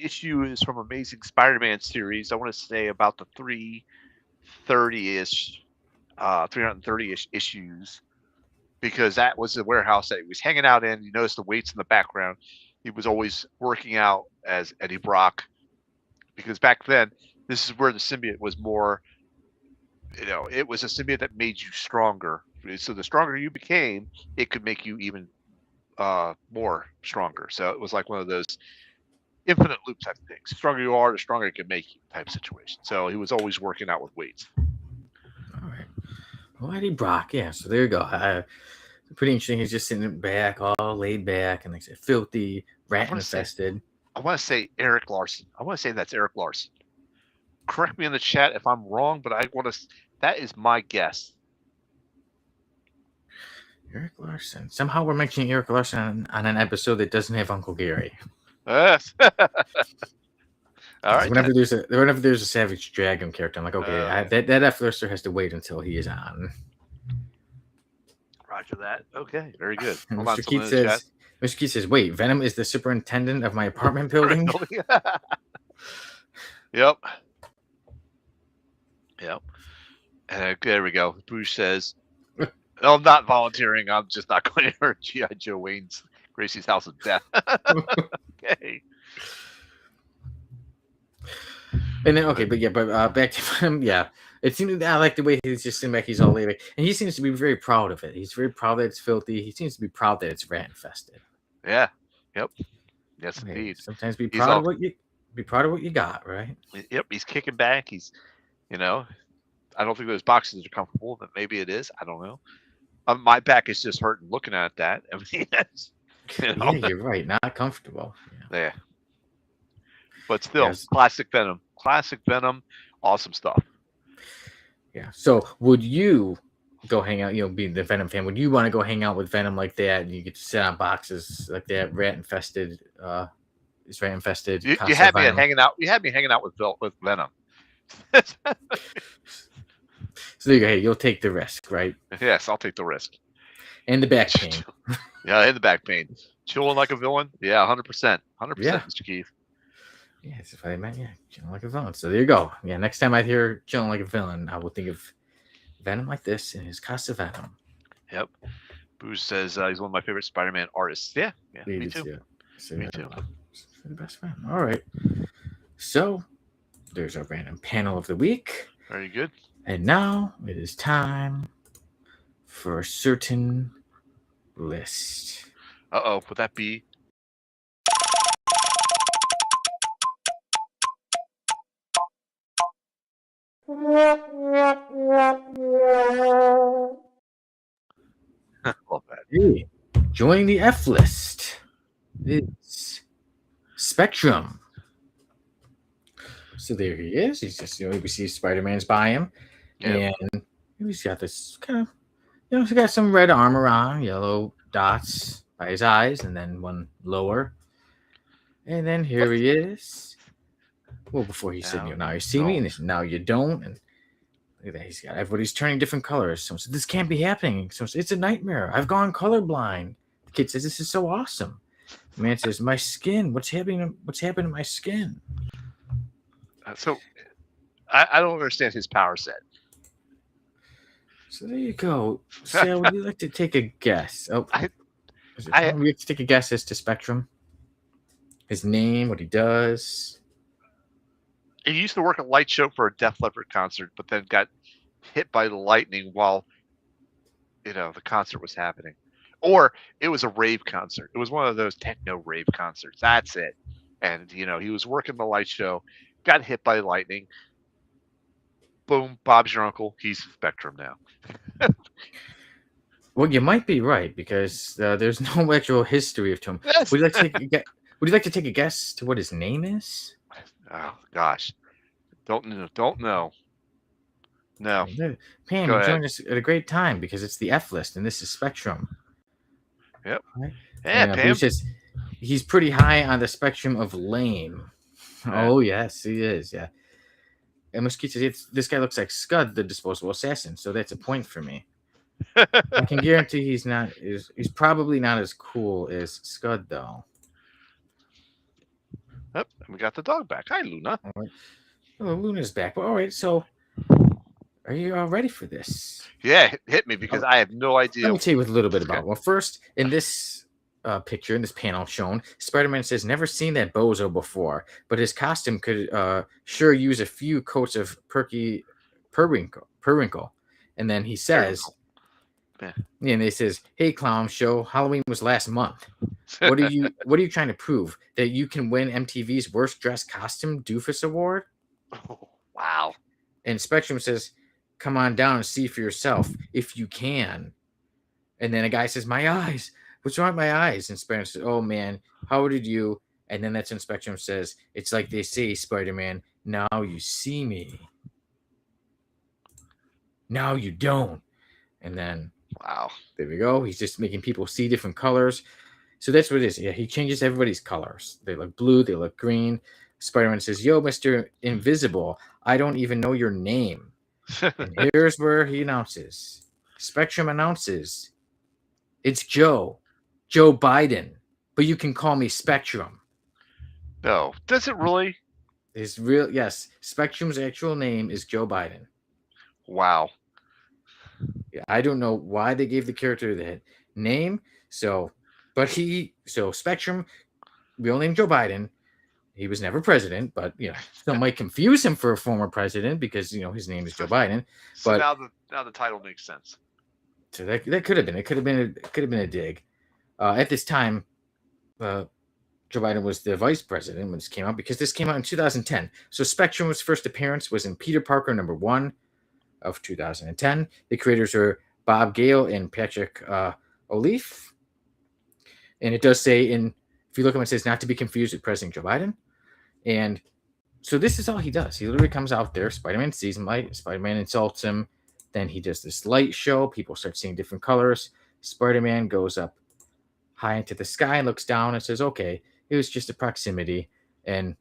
Speaker 2: issue is from Amazing Spider-Man series. I want to say about the 330-ish issues, because that was the warehouse that he was hanging out in. You notice the weights in the background. He was always working out as Eddie Brock, because back then, this is where the symbiote was more, it was a symbiote that made you stronger. So the stronger you became, it could make you even more stronger. So it was like one of those infinite loop type of things. The stronger you are, the stronger it can make you type situation. So he was always working out with weights.
Speaker 1: All right. Eddie Brock. Yeah, so there you go. Pretty interesting. He's just sitting back, all laid back, and like I said, filthy, rat infested.
Speaker 2: I want to say Eric Larson. I want to say that's Eric Larson. Correct me in the chat if I'm wrong, but I want to. That is my guess.
Speaker 1: Eric Larson. Somehow we're mentioning Eric Larson on an episode that doesn't have Uncle Gary.
Speaker 2: Yes. All right.
Speaker 1: Whenever there's a Savage Dragon character, I'm like, okay, that F-lister has to wait until he is on.
Speaker 2: Roger that. Okay, very good.
Speaker 1: Mr. Keith says, wait, Venom is the superintendent of my apartment building?
Speaker 2: Yep. And there we go. Bruce says, I'm not volunteering. I'm just not going to hurt G.I. Joe Wayne's Gracie's House of Death. Okay.
Speaker 1: And then, but back to him, yeah. It seems I like the way he's just sitting back. He's all laid back, and he seems to be very proud of it. He's very proud that it's filthy. He seems to be proud that it's rat infested.
Speaker 2: Yeah. Yep. Yes, indeed.
Speaker 1: Sometimes be proud of what you got, right?
Speaker 2: Yep. He's kicking back. He's, I don't think those boxes are comfortable, but maybe it is. I don't know. My back is just hurting looking at that. I mean,
Speaker 1: yeah, you're right. Not comfortable.
Speaker 2: Yeah. But still, classic Venom. Classic Venom. Awesome stuff.
Speaker 1: Yeah. So would you go hang out, being the Venom fan, would you want to go hang out with Venom like that? And you get to sit on boxes like that, rat infested. It's rat infested.
Speaker 2: You had me hanging out. You had me hanging out with Venom.
Speaker 1: So there you go. Hey, you'll take the risk, right?
Speaker 2: Yes, I'll take the risk.
Speaker 1: And the back pain.
Speaker 2: Yeah, and the back pain. Chilling like a villain. Yeah, 100%. 100%, Mr. Keith.
Speaker 1: Yeah, that's what I meant. Yeah, chilling like a villain. So there you go. Yeah, next time I hear chilling like a villain, I will think of Venom like this in his Casa Venom.
Speaker 2: Yep. Booze says he's one of my favorite Spider-Man artists. Yeah, me too. Me too.
Speaker 1: For the best friend. All right. So there's our random panel of the week.
Speaker 2: Very good.
Speaker 1: And now it is time for a certain list.
Speaker 2: Uh-oh, would that be? Love that.
Speaker 1: Hey, joining the F list is Spectrum. So there he is. He's just, we see Spider-Man's by him. Yep. And he's got this kind of, he's got some red armor on, yellow dots by his eyes, and then one lower. And then here he is. Well, before he said, now you see me, and now you don't. And look at that. He's got everybody's turning different colors. So this can't be happening. So it's a nightmare. I've gone colorblind. The kid says, this is so awesome. The man says, my skin. What's happening to my skin?
Speaker 2: So I don't understand his power set.
Speaker 1: So there you go. Sarah, would you like to take a guess? Oh, we have to take a guess as to Spectrum. His name, what he does.
Speaker 2: He used to work a light show for a Def Leppard concert, but then got hit by the lightning while, the concert was happening. Or it was a rave concert. It was one of those techno rave concerts. That's it. And, he was working the light show, got hit by lightning. Boom, Bob's your uncle. He's Spectrum now.
Speaker 1: Well, you might be right, because there's no actual history of him. Yes. Would you like to take a guess to what his name is?
Speaker 2: Oh gosh, don't know. No.
Speaker 1: Pam, you're joining us at a great time because it's the F list and this is Spectrum.
Speaker 2: Yep.
Speaker 1: Right?
Speaker 2: Yeah, Pam.
Speaker 1: He's pretty high on the spectrum of lame. Yeah. Oh yes, he is. Yeah. And Mosquito says this guy looks like Scud, the disposable assassin. So that's a point for me. I can guarantee he's probably not as cool as Scud though.
Speaker 2: Yep, we got the dog back. Hi, Luna.
Speaker 1: All right. Oh, Luna's back. Well, all right, so are you all ready for this?
Speaker 2: Yeah, hit me because I have no idea.
Speaker 1: Let me tell you a little bit about it. Well, first, in this picture, in this panel shown, Spider-Man says, never seen that bozo before, but his costume could sure use a few coats of periwinkle. And then he says, and he says, hey, clown show, Halloween was last month. What are you trying to prove? That you can win MTV's worst dressed costume doofus award?
Speaker 2: Oh, wow.
Speaker 1: And Spectrum says, come on down and see for yourself if you can. And then a guy says, my eyes. What's wrong with my eyes? And Spider-Man says, oh, man, how did you? And then that's when Spectrum says, it's like they say, Spider-Man, now you see me. Now you don't. And then,
Speaker 2: wow.
Speaker 1: There we go. He's just making people see different colors. So that's what it is. Yeah, he changes everybody's colors. They look blue. They look green. Spider-Man says, yo, Mr. Invisible, I don't even know your name. And here's where he announces. Spectrum announces, it's Joe Biden, but you can call me Spectrum.
Speaker 2: No, does it really?
Speaker 1: Yes, Spectrum's actual name is Joe Biden.
Speaker 2: Wow.
Speaker 1: Yeah, I don't know why they gave the character that name. So Spectrum, real name Joe Biden. He was never president, but some might confuse him for a former president because his name is Joe Biden.
Speaker 2: So
Speaker 1: but
Speaker 2: now the title makes sense.
Speaker 1: So that could have been. It could have been a dig. At this time, Joe Biden was the vice president when this came out, because this came out in 2010. So Spectrum's first appearance was in Peter Parker #1 of 2010. The creators are Bob Gale and Patrick O'Leaf. And it does say, if you look at it says not to be confused with President Joe Biden. And so this is all he does. He literally comes out there. Spider-Man sees him. Spider-Man insults him. Then he does this light show. People start seeing different colors. Spider-Man goes up high into the sky and looks down and says, okay, it was just a proximity. And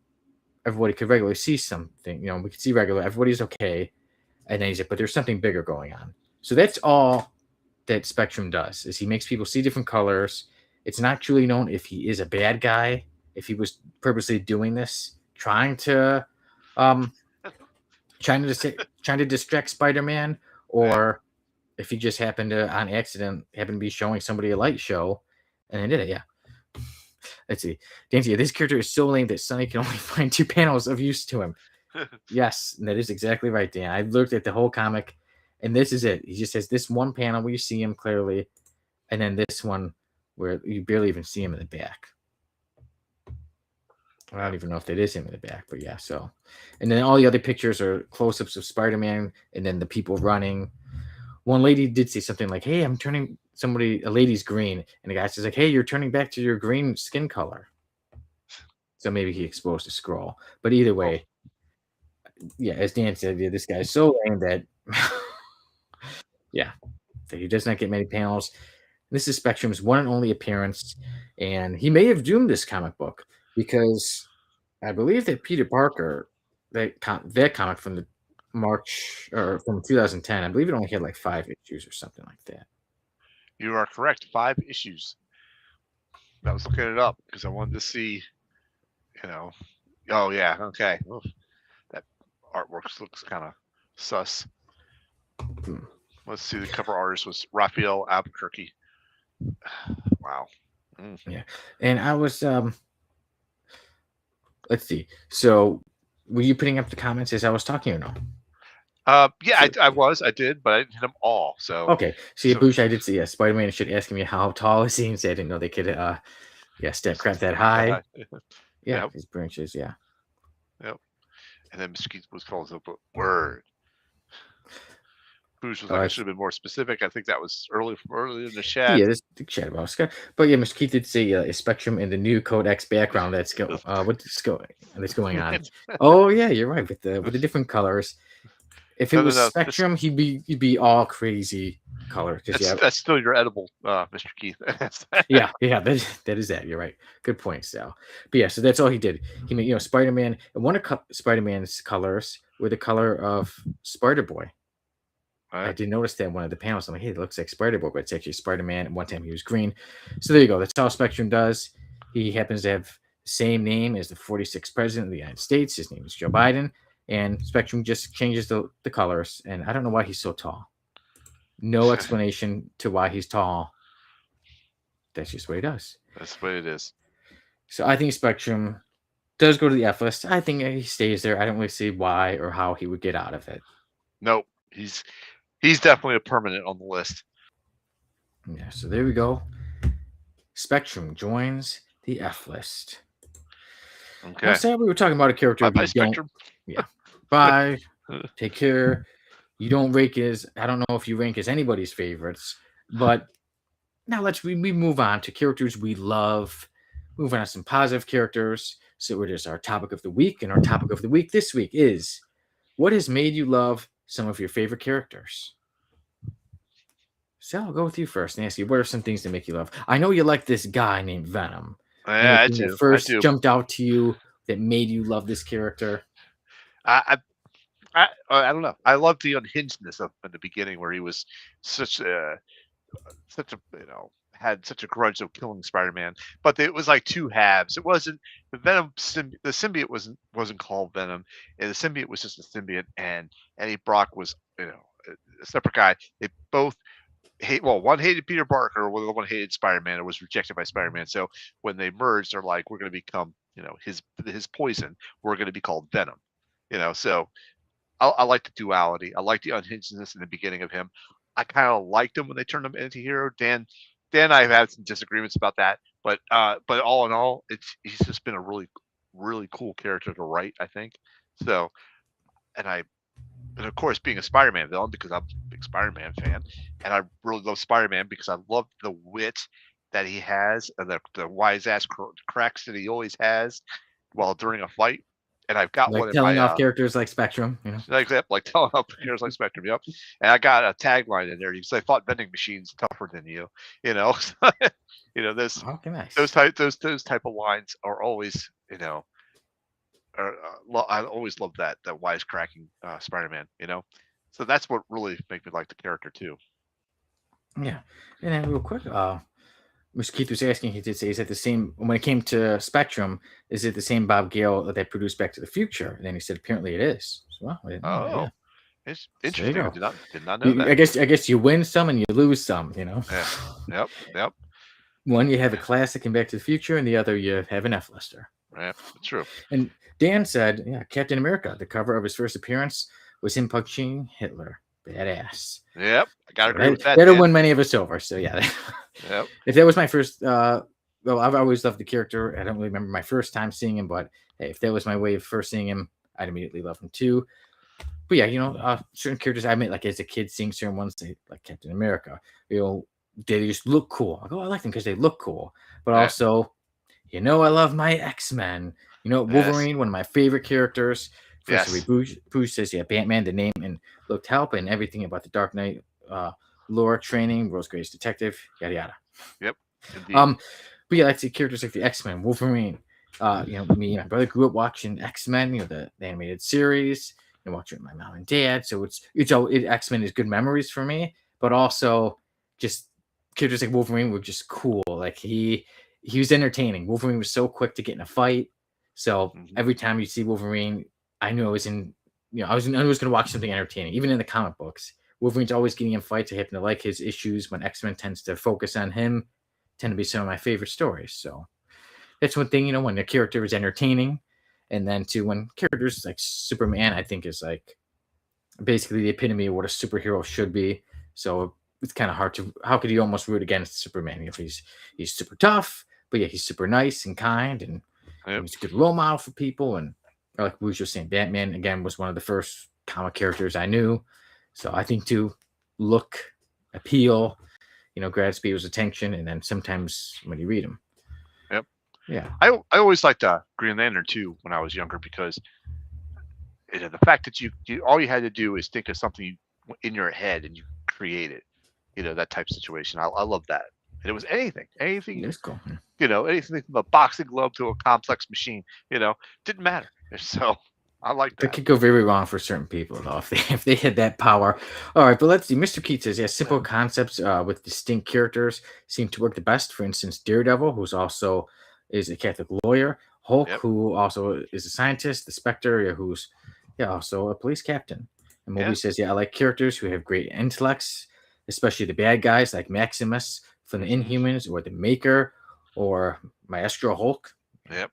Speaker 1: everybody could regularly see something. We could see regular. Everybody's okay. And then he's like, but there's something bigger going on. So that's all that Spectrum does, is he makes people see different colors. It's not truly known if he is a bad guy, if he was purposely doing this, trying to distract Spider-Man, or if he just happened to, on accident, be showing somebody a light show, and they did it. Yeah. Let's see. Dancy, this character is so lame that Sonny can only find 2 panels of use to him. Yes, that is exactly right, Dan. I looked at the whole comic, and this is it. He just has this one panel where you see him clearly, and then this one where you barely even see him in the back. I don't even know if that is him in the back, but yeah. So, and then all the other pictures are close-ups of Spider-Man, and then the people running. One lady did say something like, "Hey, I'm turning a lady's green," and the guy says like, "Hey, you're turning back to your green skin color." So maybe he exposed a scroll, but either way, yeah. As Dan said, yeah, this guy is so lame that, yeah, that he does not get many panels. This is Spectrum's one and only appearance, and he may have doomed this comic book, because I believe that Peter Parker, that comic from the March, or from 2010, I believe it only had like 5 issues or something like that.
Speaker 2: You are correct. 5 issues. I was looking it up because I wanted to see, oh yeah, okay. Oof. That artwork looks kind of sus. Let's see, the cover artist was Raphael Albuquerque. Wow.
Speaker 1: Yeah. And I was let's see. So were you putting up the comments as I was talking or no?
Speaker 2: Yeah, I did, but I didn't hit them all. So
Speaker 1: okay. See, Bush, I did see. Spider-Man should ask me how tall is he, and say I didn't know they could crap that high. Yeah, yep. His branches, yeah.
Speaker 2: Yep. And then Mr. Keith was called up word. Bush was like, I should have been more specific. I think that was early in the chat.
Speaker 1: Yeah, this chat about Scott. But yeah, Mr. Keith did say Spectrum in the new Codex background. That's going on. Oh yeah, you're right, with the different colors. If it was Spectrum, he'd be all crazy color.
Speaker 2: That's still your edible, Mr. Keith.
Speaker 1: yeah, that is that. You're right. Good point, Sal. But yeah, so that's all he did. He made Spider-Man, and one of Spider-Man's colors were the color of Spider-Boy. Right. I did notice that in one of the panels. I'm like, hey, it looks like Spider-Boy, but it's actually Spider-Man. And one time he was green. So there you go. That's how Spectrum does. He happens to have the same name as the 46th president of the United States. His name is Joe Biden. And Spectrum just changes the colors. And I don't know why he's so tall. No explanation to why he's tall. That's just what he does.
Speaker 2: That's what it is.
Speaker 1: So I think Spectrum does go to the F list. I think he stays there. I don't really see why or how he would get out of it.
Speaker 2: Nope. He's definitely a permanent on the list.
Speaker 1: Yeah, so there we go. Spectrum joins the F list.
Speaker 2: Okay.
Speaker 1: I said we were talking about a character.
Speaker 2: Bye, Spectrum.
Speaker 1: Yeah. Bye. Take care. you don't rank as, I don't know if you rank as anybody's favorites, but now we move on to characters we love. Move on to some positive characters. So it is our topic of the week, and our topic of the week this week is what has made you love some of your favorite characters? So I'll go with you first and ask you, what are some things that make you love? I know you like this guy named Venom.
Speaker 2: Yeah, I
Speaker 1: Anything
Speaker 2: do.
Speaker 1: that first
Speaker 2: I do.
Speaker 1: jumped out to you that made you love this character?
Speaker 2: I don't know. I love the unhingedness of him in the beginning, where he was such a had such a grudge of killing Spider-Man. But it was like two halves. It wasn't the Venom. The symbiote wasn't called Venom, and the symbiote was just a symbiote, and Eddie Brock was a separate guy. They both one hated Peter Parker, while the other one hated Spider-Man, or was rejected by Spider-Man. So when they merged, they're like, we're going to become his poison. We're going to be called Venom. So I like the duality. I like the unhingedness in the beginning of him. I kind of liked him when they turned him into hero. Dan, I've had some disagreements about that, but all in all, he's just been a really, really cool character to write, I think. So, and of course, being a Spider-Man villain, because I'm a big Spider-Man fan, and I really love Spider-Man because I love the wit that he has, and the wise ass cracks that he always has while during a fight. And I've got one in
Speaker 1: telling
Speaker 2: my
Speaker 1: off characters like Spectrum,
Speaker 2: like telling off characters like Spectrum. Yep. And I got a tagline in there. You say, "I fought vending machines tougher than you." Those
Speaker 1: nice.
Speaker 2: those type of lines are always I always love that wisecracking Spider-Man. So that's what really makes me like the character too.
Speaker 1: Yeah, and then real quick, Mr. Keith was asking, he did say, is it the same, when it came to Spectrum, is it the same Bob Gale that produced Back to the Future? And then he said, apparently it is. So, well, I didn't know that, yeah.
Speaker 2: It's interesting. I did not know that.
Speaker 1: I guess you win some and you lose some,
Speaker 2: Yeah. Yep.
Speaker 1: One, you have a classic in Back to the Future, and the other, you have an F-lister.
Speaker 2: Yeah, true.
Speaker 1: And Dan said, yeah, Captain America, the cover of his first appearance was him punching Hitler. Badass.
Speaker 2: Yep, I gotta agree with that.
Speaker 1: That'll win many of us over. So yeah.
Speaker 2: Yep.
Speaker 1: If that was my first, well, I've always loved the character. I don't really remember my first time seeing him, but hey, if that was my way of first seeing him, I'd immediately love him too. But yeah, certain characters I met, like as a kid, seeing certain ones, like Captain America, they just look cool. I like them because they look cool. But also, I love my X-Men. Wolverine, one of my favorite characters. First, Bruce says, yeah, Batman, the name and looked help and everything about the Dark Knight lore training, Rose Grace detective, yada yada.
Speaker 2: Yep.
Speaker 1: But yeah, like the characters like the X-Men, Wolverine. Me and my brother grew up watching X-Men, the animated series, and watching with my mom and dad. So X-Men is good memories for me, but also just characters like Wolverine were just cool. Like he was entertaining. Wolverine was so quick to get in a fight. So every time you see Wolverine, I knew I was going to watch something entertaining. Even in the comic books, Wolverine's always getting in fights. I happen to like his issues when X-Men tends to focus on him. Tend to be some of my favorite stories. So that's one thing, when the character is entertaining. And then when characters like Superman, I think is like basically the epitome of what a superhero should be. So it's kind of hard to, how could you almost root against Superman? He's super tough, but yeah, he's super nice and kind, and he's a good role model for people. And like we were just saying, Batman again was one of the first comic characters I knew. So I think to look, appeal, grabs people's attention, and then sometimes when you read them.
Speaker 2: Yep.
Speaker 1: Yeah.
Speaker 2: I always liked Green Lantern too when I was younger, because the fact that you all you had to do is think of something in your head and you create it. That type of situation. I love that. And it was anything.
Speaker 1: That's cool.
Speaker 2: Anything from a boxing glove to a complex machine. Didn't matter. So I like that.
Speaker 1: That could go very wrong for certain people, though, if they had that power. All right, but let's see. Mr. Keith says, yeah, simple concepts with distinct characters seem to work the best. For instance, Daredevil, who's also is a Catholic lawyer. Hulk, who also is a scientist. The Spectre, who's also a police captain. And Moby says, I like characters who have great intellects, especially the bad guys like Maximus from the Inhumans, or the Maker, or Maestro Hulk.
Speaker 2: Yep.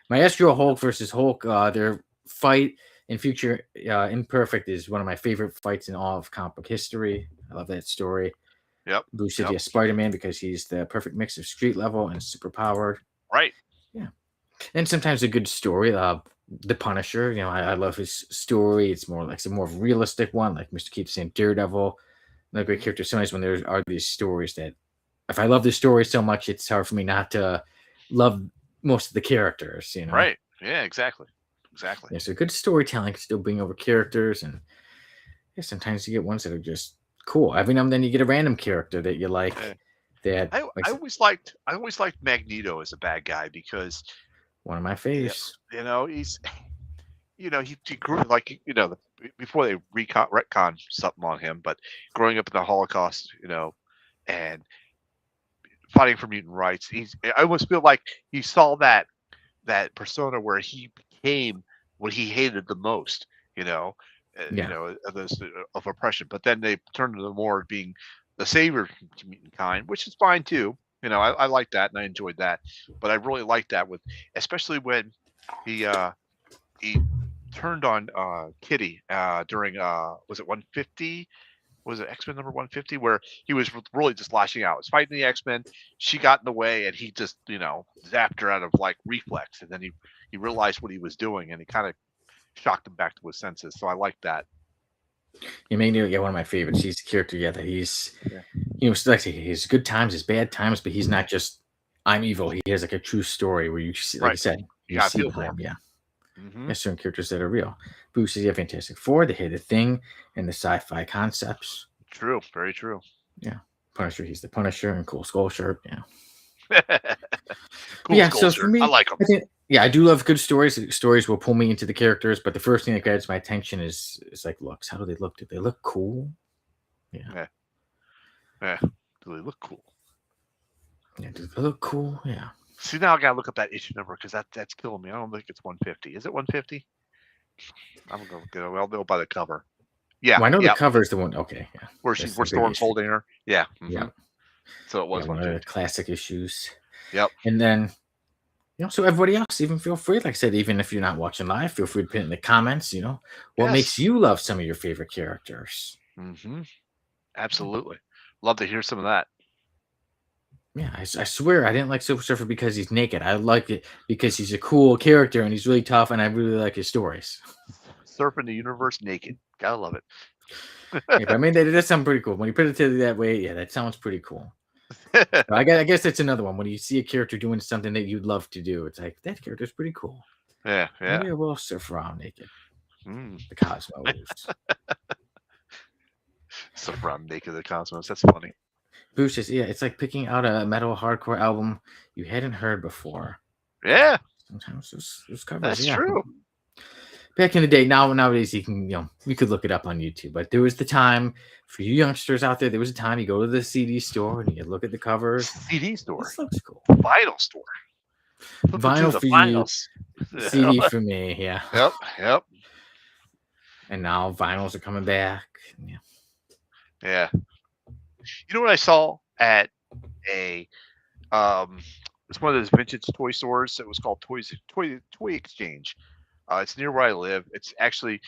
Speaker 1: Maestro Hulk versus Hulk, their fight in Future Imperfect is one of my favorite fights in all of comic book history. I love that story.
Speaker 2: Yep.
Speaker 1: Bruce said, Spider-Man, because he's the perfect mix of street level and super powered.
Speaker 2: Right.
Speaker 1: Yeah. And sometimes a good story. the Punisher. I love his story. It's more like a more realistic one, like Mr. Keeps saying, Daredevil. Another great character. Sometimes when there are these stories that, if I love the story so much, it's hard for me not to love most of the characters.
Speaker 2: Right? Yeah, exactly.
Speaker 1: Yeah, so good storytelling can still bring over characters, and sometimes you get ones that are just cool. Every now and then you get a random character that you like. That
Speaker 2: I always liked Magneto as a bad guy because
Speaker 1: one of my faves.
Speaker 2: He's he grew like before they retcon something on him, but growing up in the Holocaust, and fighting for mutant rights, I almost feel like he saw that persona where he became what he hated the most, of oppression. But then they turned to more being the savior to mutant kind, which is fine too. I like that and I enjoyed that. But I really liked that especially when he turned on Kitty during was it 150? Was it X-Men number 150 where he was really just lashing out? He was fighting the X-Men. She got in the way and he just, zapped her out of like reflex. And then he realized what he was doing and he kind of shocked him back to his senses. So I like that.
Speaker 1: You may know, one of my favorites. He's a character, that he's, like his good times, his bad times, but he's not just, I'm evil. He has like a true story where you see, like you said, you see him. Yeah. There's certain characters that are real. Bruce is a Fantastic Four. They hit the Thing and the sci-fi concepts.
Speaker 2: True. Very true.
Speaker 1: Yeah. Punisher, he's the Punisher and Cool Skull shirt.
Speaker 2: Yeah.
Speaker 1: Cool Skull shirt. For me,
Speaker 2: I like them.
Speaker 1: I do love good stories. Stories will pull me into the characters, but the first thing that grabs my attention is like looks. How do they look? Do they look cool?
Speaker 2: Yeah. Do they look cool?
Speaker 1: Yeah. Do they look cool? Yeah.
Speaker 2: See, now I gotta look up that issue number because that's killing me. I don't think it's 150. Is it 150? I'm gonna go. I'll go by the cover. Yeah,
Speaker 1: well, I know the cover is the one. Okay, yeah.
Speaker 2: Where Storm's holding her. Yeah.
Speaker 1: Yeah.
Speaker 2: So it was
Speaker 1: one of the classic issues.
Speaker 2: Yep.
Speaker 1: And then, so everybody else, even feel free. Like I said, even if you're not watching live, feel free to put in the comments. What makes you love some of your favorite characters.
Speaker 2: Absolutely, love to hear some of that.
Speaker 1: Yeah, I swear I didn't like Silver Surfer because he's naked. I like it because he's a cool character and he's really tough, and I really like his stories.
Speaker 2: Surfing the universe naked, gotta love it.
Speaker 1: But I mean, that does sound pretty cool. When you put it that way, yeah, that sounds pretty cool. I guess that's another one. When you see a character doing something that you'd love to do, it's like, that character's pretty cool.
Speaker 2: Yeah.
Speaker 1: Maybe I will surf around naked. The Cosmos.
Speaker 2: Surf around naked, the Cosmos. That's funny.
Speaker 1: Bruce says, it's like picking out a metal hardcore album you hadn't heard before.
Speaker 2: Yeah.
Speaker 1: Sometimes those covers.
Speaker 2: That's true.
Speaker 1: Back in the day, nowadays you can, you could look it up on YouTube, but there was the time for you youngsters out there. There was a time you go to the CD store and you look at the covers.
Speaker 2: CD store.
Speaker 1: This looks cool.
Speaker 2: Vinyl store.
Speaker 1: Vinyl for vinyls. You. CD for me. Yeah.
Speaker 2: Yep.
Speaker 1: And now vinyls are coming back.
Speaker 2: Yeah. You know what I saw at it's one of those vintage toy stores. It was called Toy Exchange. It's near where I live. It's actually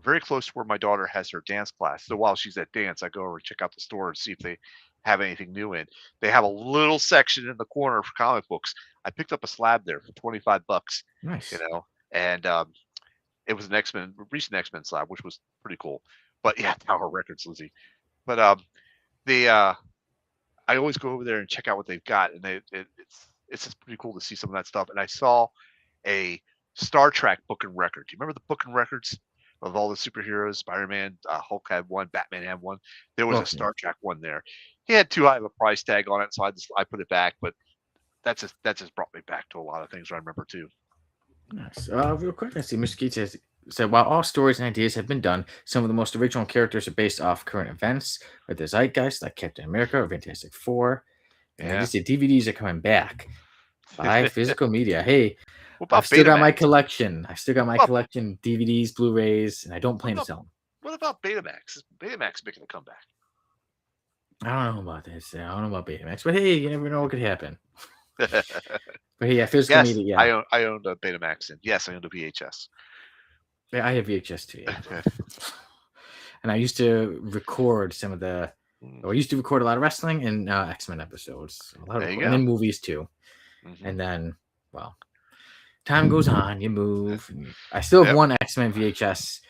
Speaker 2: very close to where my daughter has her dance class. So while she's at dance, I go over and check out the store and see if they have anything new in. They have a little section in the corner for comic books. I picked up a slab there for $25.
Speaker 1: Nice.
Speaker 2: And it was an recent X-Men slab, which was pretty cool. But yeah, Tower Records, Lizzie. But I always go over there and check out what they've got, and it's just pretty cool to see some of that stuff. And I saw a Star Trek book and record. Do you remember the book and records of all the superheroes? Spider-Man, Hulk had one, Batman had one. There was a Star Trek one there. He had too high of a price tag on it, so I put it back. But that just brought me back to a lot of things I remember too.
Speaker 1: Nice. Real quick, I see Mr. Keats said, while all stories and ideas have been done, some of the most original characters are based off current events or the zeitgeist, like Captain America or Fantastic Four. And I guess the DVDs are coming back. Buy physical media. Hey, I've still got my collection. I still got my collection, DVDs, Blu-rays, and I don't plan to sell them.
Speaker 2: What about Betamax? Is Betamax making a comeback?
Speaker 1: I don't know about this. I don't know about Betamax, but hey, you never know what could happen. But hey, yeah, physical media. Yeah,
Speaker 2: I owned a Betamax, and yes, I owned a VHS.
Speaker 1: Yeah, I have VHS too. Yeah. And I used to record I used to record a lot of wrestling and X-Men episodes. And then movies too. And then, time goes on, you move. I still have
Speaker 2: Yep.
Speaker 1: one X-Men VHS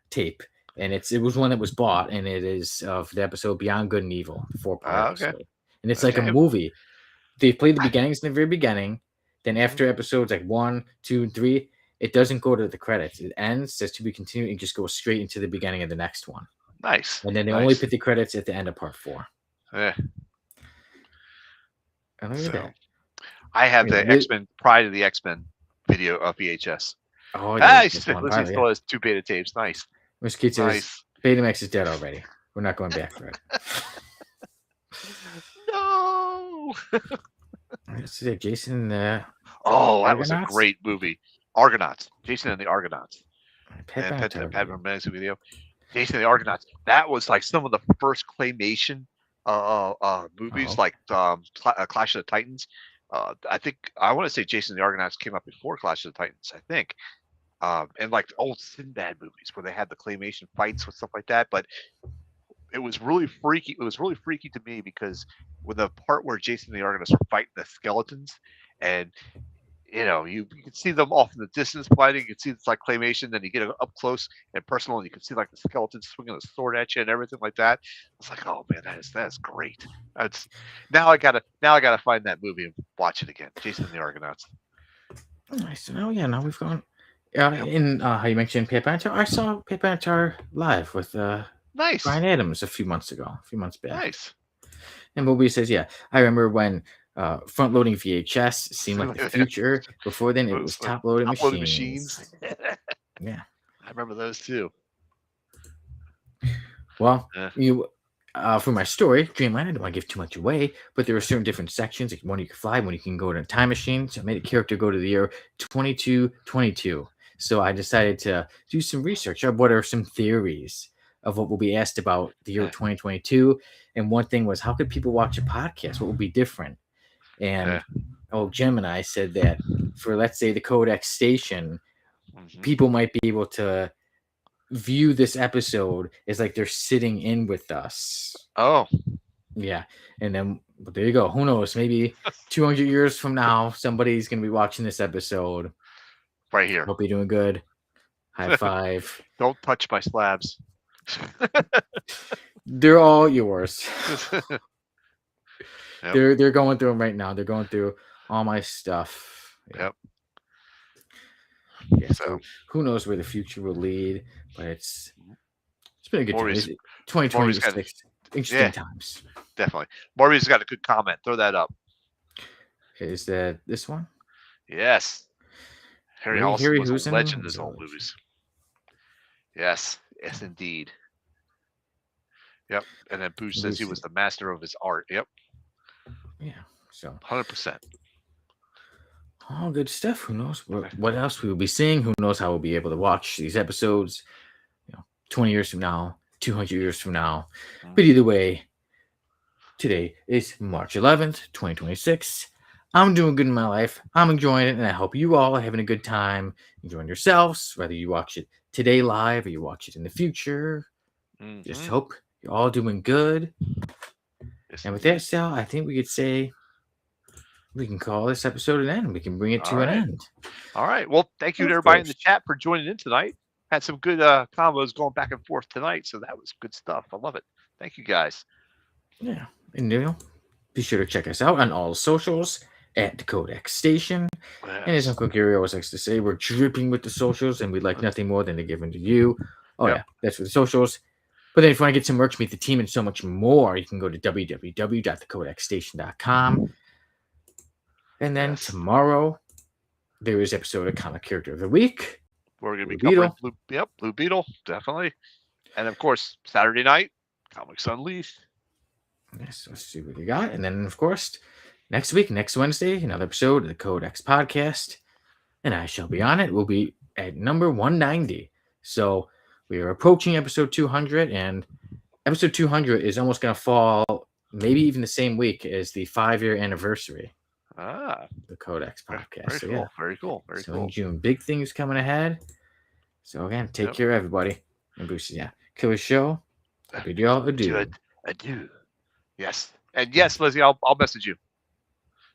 Speaker 1: tape, and it was one that was bought, and it is of the episode Beyond Good and Evil, the 4-part
Speaker 2: Okay.
Speaker 1: episode. And it's like a
Speaker 2: Okay.
Speaker 1: movie. They played the beginnings in the very beginning. Then
Speaker 2: Mhm.
Speaker 1: after episodes like 1, 2, and 3, it doesn't go to the credits. It ends, says to be continued, and just goes straight into the beginning of the next one.
Speaker 2: Nice.
Speaker 1: And then they
Speaker 2: Nice.
Speaker 1: only put the credits at the end of part 4.
Speaker 2: Yeah.
Speaker 1: And look at that.
Speaker 2: I have
Speaker 1: Yeah,
Speaker 2: the X-Men, Pride of the X-Men video of VHS.
Speaker 1: Oh,
Speaker 2: Nice.
Speaker 1: this
Speaker 2: Listen,
Speaker 1: one part,
Speaker 2: still has 2 beta tapes. Nice.
Speaker 1: Mr. Keith says
Speaker 2: Nice.
Speaker 1: Betamax is dead already. We're not going back for it.
Speaker 2: No.
Speaker 1: This is Jason.
Speaker 2: Oh, that was a
Speaker 1: Argonauts?
Speaker 2: great movie. Argonauts. Jason and the Argonauts.
Speaker 1: Pat
Speaker 2: And
Speaker 1: Benatar.
Speaker 2: Pat Benatar video. Jason and the Argonauts. That was like some of the first claymation movies, like Clash of the Titans. I think I want to say Jason and the Argonauts came up before Clash of the Titans, I think. And like old Sinbad movies where they had the claymation fights with stuff like that. But it was really freaky. It was really freaky to me because with the part where Jason and the Argonauts were fighting the skeletons, and you can see them off in the distance fighting. You can see it's like claymation. Then you get up close and personal, and you can see like the skeleton swinging a sword at you and everything like that. It's like, oh man, that is great. That's now I gotta find that movie and watch it again. Jason and the Argonauts.
Speaker 1: Nice. Oh yeah, now we've gone. In how you mentioned Pat Benatar, I saw Pat Benatar live with
Speaker 2: Nice.
Speaker 1: Brian Adams a few months back.
Speaker 2: Nice.
Speaker 1: And Moby says, yeah, I remember when front loading VHS seemed like the future. Before then, it was top loaded machines. Yeah,
Speaker 2: I remember those too.
Speaker 1: Well, for my story, Dreamland, I don't want to give too much away, but there are certain different sections. Like one you can fly, one you can go to a time machine. So I made a character go to the year 2222. So I decided to do some research of what are some theories of what will be asked about the year 2022. And one thing was, how could people watch a podcast? What would be different? And Gemini said that for, let's say, the Codex station, people might be able to view this episode as like they're sitting in with us.
Speaker 2: Oh.
Speaker 1: Yeah. And then, but there you go. Who knows? Maybe 200 years from now, somebody's going to be watching this episode.
Speaker 2: Right here.
Speaker 1: Hope you're doing good. High five.
Speaker 2: Don't touch my slabs.
Speaker 1: They're all yours.
Speaker 2: Yep.
Speaker 1: They're going through them right now. They're going through all my stuff.
Speaker 2: Yep.
Speaker 1: Yeah, so who knows where the future will lead, but it's been a good time. 2026, interesting times.
Speaker 2: Definitely. Maurice got a good comment. Throw that up.
Speaker 1: Is that this one?
Speaker 2: Yes. Harry Halson was a legend in his old
Speaker 1: movies.
Speaker 2: movies. Yes. Yes, indeed. Yep. And then Boosh says he was the master of his art. Yep.
Speaker 1: Yeah. So
Speaker 2: 100%.
Speaker 1: All good stuff. Who knows what else we will be seeing? Who knows how we'll be able to watch these episodes? 20 years from now, 200 years from now. But either way, today is March 11th, 2026. I'm doing good in my life. I'm enjoying it, and I hope you all are having a good time enjoying yourselves, whether you watch it today live or you watch it in the future. Just hope you're all doing good. And with that, Sal, I think we could say we can call this episode an end. We can bring it to an end.
Speaker 2: All right. Well, thank you to everybody in the chat for joining in tonight. Had some good combos going back and forth tonight, so that was good stuff. I love it. Thank you, guys.
Speaker 1: Yeah. And be sure to check us out on all socials at the Codex Station. Yes. And as Uncle Gary always likes to say, we're dripping with the socials, and we'd like nothing more than to give them to you. Oh, yeah. That's for the socials. But then if you want to get some merch, meet the team, and so much more, you can go to www.thecodexstation.com. And then tomorrow, there is episode of Comic Character of the Week.
Speaker 2: We're going to be covering Blue Beetle, definitely. And of course, Saturday night, Comics Unleashed.
Speaker 1: Yes, let's see what we got. And then, of course, next Wednesday, another episode of the Codex Podcast. And I shall be on it. We'll be at number 190. So we are approaching episode 200, and episode 200 is almost going to fall maybe even the same week as the 5-year anniversary. The Codex Podcast.
Speaker 2: Very cool.
Speaker 1: In June, big things coming ahead. So again, take care, everybody. And Bruce, killer show. I bid you all adieu.
Speaker 2: Adieu. Yes. And yes, Lizzie, I'll message you.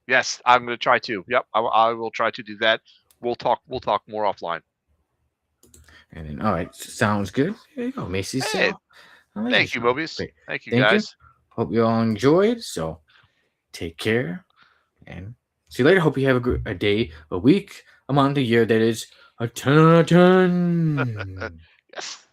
Speaker 2: Yes, I'm going to try to. Yep, I will try to do that. we'll talk more offline.
Speaker 1: And then, all right, sounds good. There you go, Macy's
Speaker 2: Hey,
Speaker 1: sale. Oh,
Speaker 2: thank you,
Speaker 1: yeah.
Speaker 2: Mobius.
Speaker 1: Great.
Speaker 2: Thank you,
Speaker 1: Thank you.
Speaker 2: guys.
Speaker 1: Hope you all enjoyed. So take care and see you later. Hope you have a day, a week, a month, a year that is a 10 out of 10.
Speaker 2: Yes.